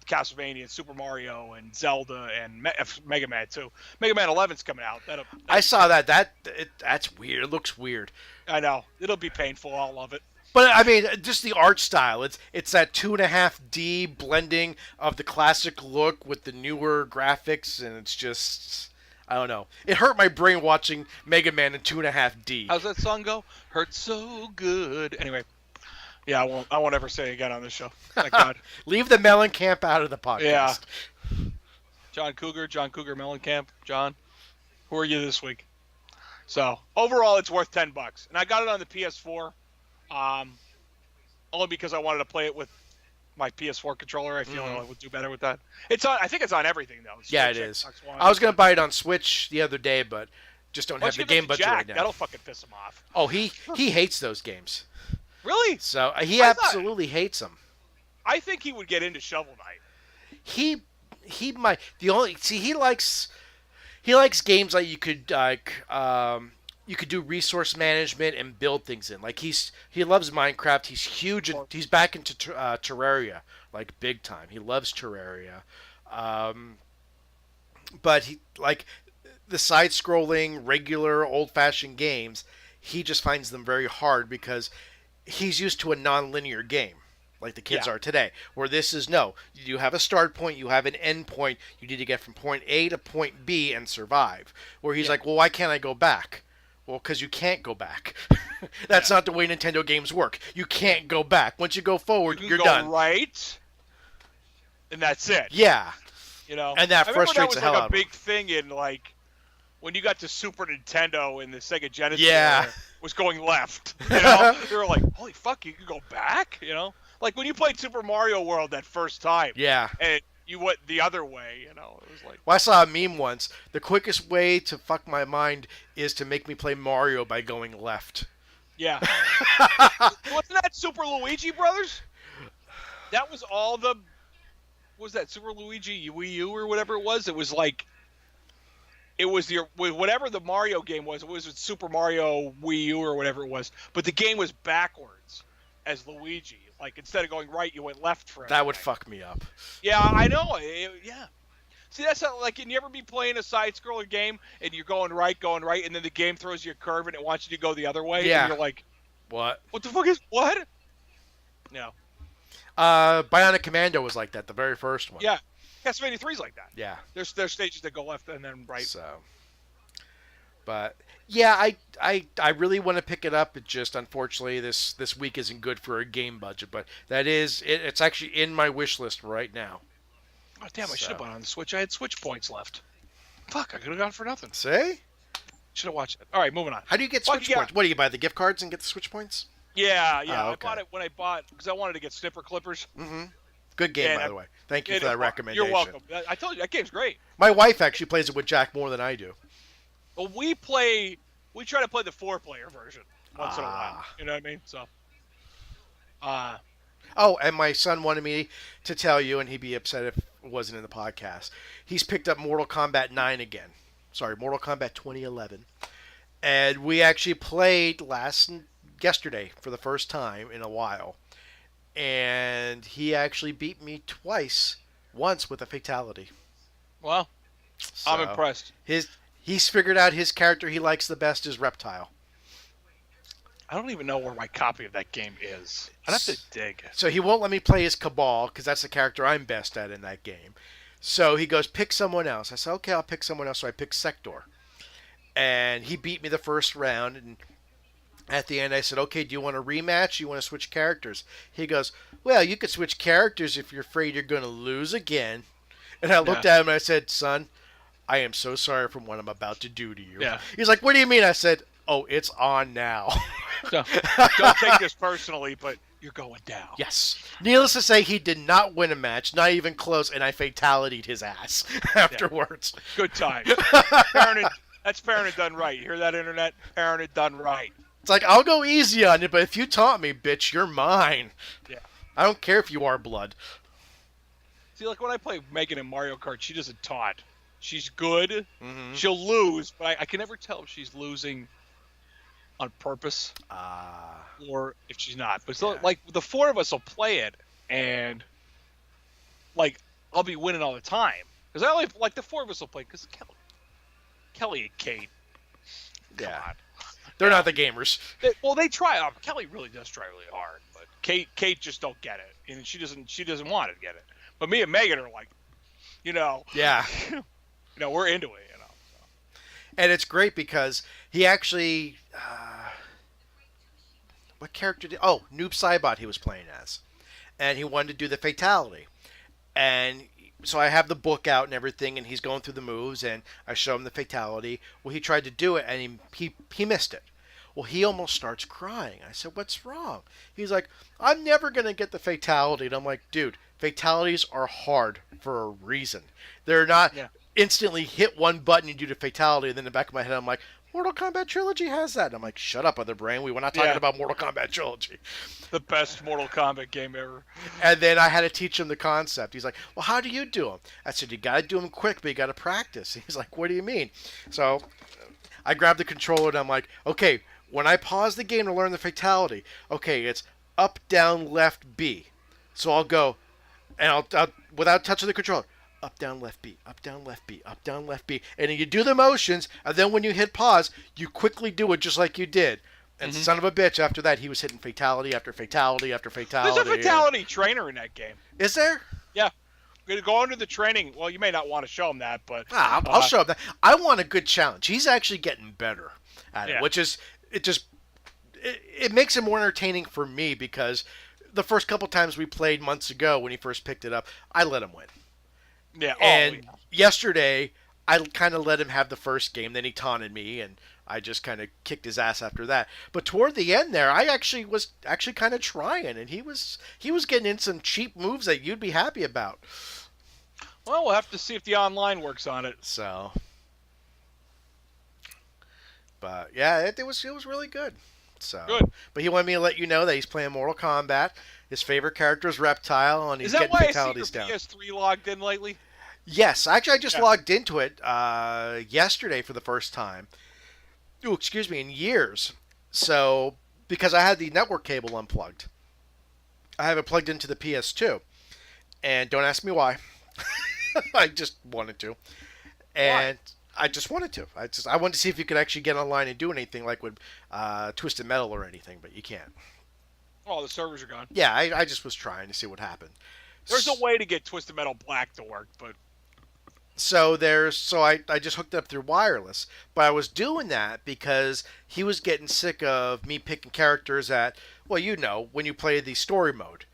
Castlevania and Super Mario and Zelda and Mega Man too. Mega Man 11's coming out. I saw that. That's weird. It looks weird. I know. It'll be painful. I'll love it. But I mean, just the art style. It's that 2.5D blending of the classic look with the newer graphics, and it's just, I don't know. It hurt my brain watching Mega Man in 2.5D. How's that song go? Hurt so good. Anyway. Yeah, I won't ever say it again on this show. Thank God. Leave the Mellencamp out of the podcast. Yeah. John Cougar Mellencamp. John, who are you this week? So, overall, it's worth $10. And I got it on the PS4, only because I wanted to play it with my PS4 controller. I feel I would do better with that. I think it's on everything, though. Yeah, it is. I was going to buy it on Switch the other day, but just don't have the game budget right now. That'll fucking piss him off. Oh, he hates those games. Really? So he absolutely hates them. I think he would get into Shovel Knight. He might. He likes games like you could do resource management and build things in. Like he loves Minecraft. He's huge. He's back into Terraria, like big time. He loves Terraria. But he like the side-scrolling, regular, old-fashioned games. He just finds them very hard because he's used to a non-linear game like the kids Yeah. are today, where this is no, you have a start point, you have an end point, you need to get from point A to point B and survive. Where he's Yeah. like, well, why can't I go back? Well, because you can't go back. That's Yeah. not the way Nintendo games work. You can't go back. Once you go You forward, can you're go done. right, and that's it. Yeah, You know, and that I remember that frustrates was the like hell a out of big them. thing in like when you got to Super Nintendo and the Sega Genesis Yeah. era, was going left. You know, they were like, "Holy fuck, you can go back!" You know, like when you played Super Mario World that first time, Yeah. and you went the other way. You know, it was like, Well, I saw a meme once. The quickest way to fuck my mind is to make me play Mario by going left. yeah, wasn't that Super Luigi Brothers? That was all the. What was that Super Luigi Wii U or whatever it was? It was like. It was the whatever the Mario game was. It was Super Mario Wii U or whatever it was. But the game was backwards as Luigi. Like instead of going right, you went left for That would everything. fuck me up. Yeah, I know. Yeah. See, that's how, like, can you ever be playing a side-scroller game and you're going right, and then the game throws you a curve and it wants you to go the other way? Yeah. And you're like, What? what the fuck is what? No. Bionic Commando was like that, the very first one. Yeah. Castlevania 3's like that. Yeah. There's stages that go left and then right. So, but yeah, I really want to pick it up. It just unfortunately this week isn't good for a game budget. But that is it's actually in my wish list right now. Oh, damn, I should have bought it on the Switch. I had Switch points left. Fuck, I could have got it for nothing. See? Should have watched it. All right, moving on. How do you get Fuck, Switch yeah. points? What do you buy the gift cards and get the Switch points? Yeah. Oh, I okay. bought it when I bought, because I wanted to get Snipper Clippers. Mm-hmm. Good game, And by the way. Thank you It for that is- recommendation. You're welcome. I told you, that game's great. My wife actually plays it with Jack more than I do. Well, we try to play the 4-player version once in a while. Ah. You know what I mean? So, Oh, and my son wanted me to tell you, and he'd be upset if it wasn't in the podcast. He's picked up Mortal Kombat 9 again. Sorry, Mortal Kombat 2011. And we actually played yesterday for the first time in a while. And he actually beat me twice, once with a fatality. well, I'm So, impressed. He's figured out his character he likes the best is Reptile. I don't even know where my copy of that game is. I'd have to dig. So he won't let me play as Cabal because that's the character I'm best at in that game. So he goes, pick someone else. I said, okay, I'll pick someone else. So I picked Sector. And he beat me the first round. And at the end, I said, okay, do you want a rematch? Do you want to switch characters? He goes, well, you could switch characters if you're afraid you're going to lose again. And I looked at him and I said, son, I am so sorry for what I'm about to do to you. Yeah. He's like, what do you mean? I said, oh, it's on now. So, don't take this personally, but you're going down. Yes. Needless to say, he did not win a match, not even close, and I fatality'd his ass afterwards. Good time. That's parented done right. You hear that, internet? Parented done right. It's like, I'll go easy on you, but if you taunt me, bitch, you're mine. Yeah. I don't care if you are blood. See, like when I play Megan in Mario Kart, she doesn't taunt. She's good. Mm-hmm. She'll lose, but I can never tell if she's losing on purpose or if she's not. But so, Yeah. like the four of us will play it, and like I'll be winning all the time because I only like the four of us will play because Kelly and Kate. Yeah. God. They're not the gamers. They try. Kelly really does try really hard, but Kate just don't get it, and she doesn't want to get it. But me and Megan are like, Yeah. We're into it, So. And it's great because he actually... what character did... Oh, Noob Saibot he was playing as. And he wanted to do the fatality. And so I have the book out and everything, and he's going through the moves, and I show him the fatality. Well, he tried to do it, and he missed it. Well, he almost starts crying. I said, what's wrong? He's like, I'm never going to get the fatality. And I'm like, dude, fatalities are hard for a reason. They're not instantly hit one button and do the fatality, and then in the back of my head, I'm like, Mortal Kombat Trilogy has that. And I'm like, shut up, other brain. We were not talking about Mortal Kombat Trilogy. The best Mortal Kombat game ever. And then I had to teach him the concept. He's like, well, how do you do them? I said, you got to do them quick, but you got to practice. He's like, what do you mean? So I grabbed the controller, and I'm like, okay, when I pause the game to learn the fatality, okay, it's up, down, left, B. So I'll go, and I'll without touching the controller, up, down, left, B, up, down, left, B, up, down, left, B. And then you do the motions, and then when you hit pause, you quickly do it just like you did. And son of a bitch, after that, he was hitting fatality after fatality after fatality. There's a fatality trainer in that game. Is there? Yeah. We're going to go into the training. Well, you may not want to show him that, but... I'll show him that. I want a good challenge. He's actually getting better at it, which is... It makes it more entertaining for me because the first couple times we played months ago when he first picked it up, I let him win. Yeah. And yesterday, I kind of let him have the first game. Then he taunted me, and I just kind of kicked his ass after that. But toward the end there, I actually was kind of trying, and he was getting in some cheap moves that you'd be happy about. Well, we'll have to see if the online works on it. So, but yeah, it was really good. So, good. But he wanted me to let you know that he's playing Mortal Kombat. His favorite character is Reptile, and he's getting fatalities down. Is that why I see your PS3 logged in lately? Yes, actually, I just logged into it yesterday for the first time. Oh, excuse me, in years. So, because I had the network cable unplugged, I have it plugged into the PS2, and don't ask me why. I just wanted to, and why? I just wanted to. I wanted to see if you could actually get online and do anything like with Twisted Metal or anything, but you can't. Oh, the servers are gone. Yeah, I just was trying to see what happened. There's a way to get Twisted Metal Black to work, but... So I just hooked it up through wireless. But I was doing that because he was getting sick of me picking characters that, well, you know, when you play the story mode,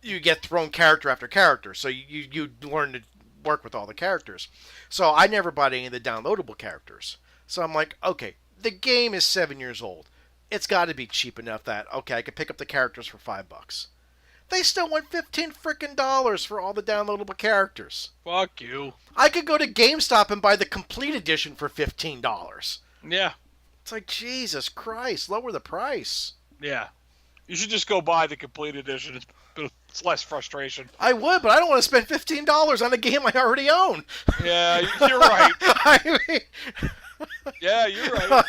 you get thrown character after character. So you learn to work with all the characters. So I never bought any of the downloadable characters. So I'm like, okay, the game is 7 years old. It's got to be cheap enough that, okay, I could pick up the characters for $5. They still want $15 frickin' for all the downloadable characters. Fuck you. I could go to GameStop and buy the complete edition for $15. Yeah. It's like, Jesus Christ, lower the price. Yeah. You should just go buy the complete edition. It's less frustration. I would, but I don't want to spend $15 on a game I already own. Yeah, you're right. I mean... Yeah, you're right.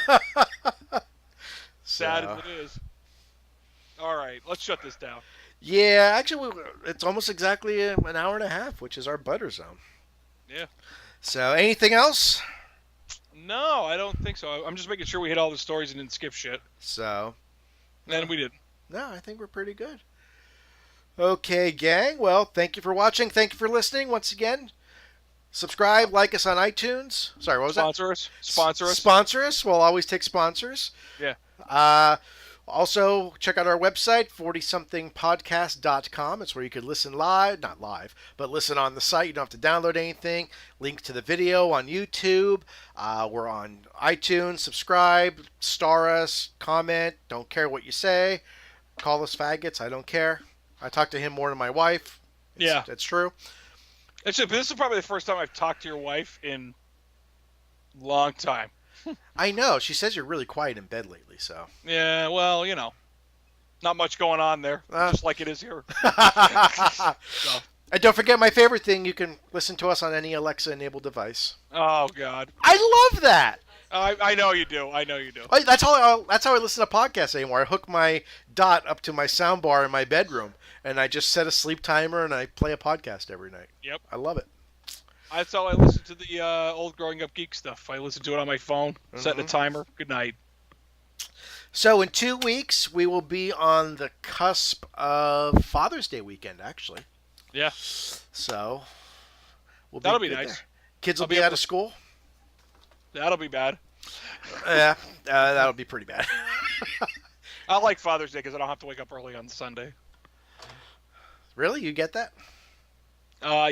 Sad as it is. All right, let's shut this down. Yeah, actually, it's almost exactly an hour and a half, which is our butter zone. Yeah. So, anything else? No, I don't think so. I'm just making sure we hit all the stories and didn't skip shit. So. And we didn't. No, I think we're pretty good. Okay, gang. Well, thank you for watching. Thank you for listening once again. Subscribe, like us on iTunes. Sorry, what was that? Sponsor us. Sponsor us. We'll always take sponsors. Yeah. Also, check out our website, 40somethingpodcast.com. It's where you can listen live, not live, but listen on the site. You don't have to download anything. Link to the video on YouTube. We're on iTunes. Subscribe, star us, comment. Don't care what you say. Call us faggots. I don't care. I talk to him more than my wife. That's true. Actually, this is probably the first time I've talked to your wife in a long time. I know. She says you're really quiet in bed lately, so. Yeah, well, you know. Not much going on there, just like it is here. So. And don't forget my favorite thing. You can listen to us on any Alexa-enabled device. Oh, God. I love that. I know you do. I know you do. That's how I listen to podcasts anymore. I hook my Dot up to my soundbar in my bedroom, and I just set a sleep timer, and I play a podcast every night. Yep. I love it. That's how I listen to the old Growing Up Geek stuff. I listen to it on my phone, setting a timer. Good night. So in 2 weeks, we will be on the cusp of Father's Day weekend, actually. Yeah. So that'll be nice. There. Kids will be out of school. That'll be bad. Yeah, that'll be pretty bad. I like Father's Day because I don't have to wake up early on Sunday. Really? You get that?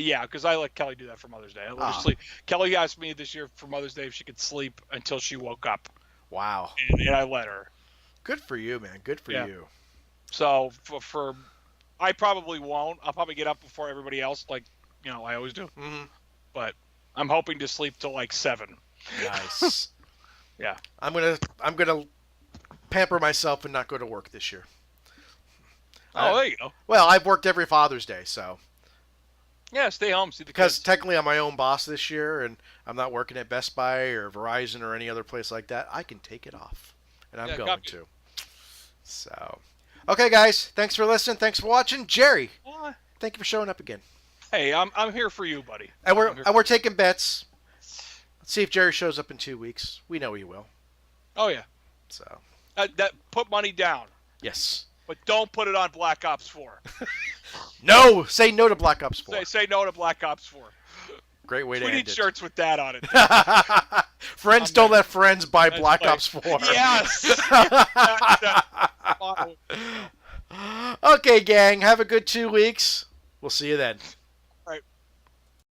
Yeah, because I let Kelly do that for Mother's Day. I let her sleep. Kelly asked me this year for Mother's Day if she could sleep until she woke up. Wow. And I let her. Good for you, man. Good for you. So for I probably won't. I'll probably get up before everybody else, like I always do. Mm-hmm. But I'm hoping to sleep till like 7. Nice. Yeah. I'm gonna pamper myself and not go to work this year. Oh, there you go. Well, I've worked every Father's Day, so. Yeah, stay home, see the kids. Because technically I'm my own boss this year, and I'm not working at Best Buy or Verizon or any other place like that. I can take it off, and I'm going to. So, okay, guys, thanks for listening. Thanks for watching, Jerry. What? Thank you for showing up again. Hey, I'm here for you, buddy. And we're taking bets. Let's see if Jerry shows up in 2 weeks. We know he will. Oh yeah. So, That put money down. Yes. But don't put it on Black Ops 4. No! Say no to Black Ops 4. Say no to Black Ops 4. Great way to We end need it. shirts with that on it. Friends don't let friends buy Black Ops 4. Yes! Okay, gang. Have a good 2 weeks. We'll see you then.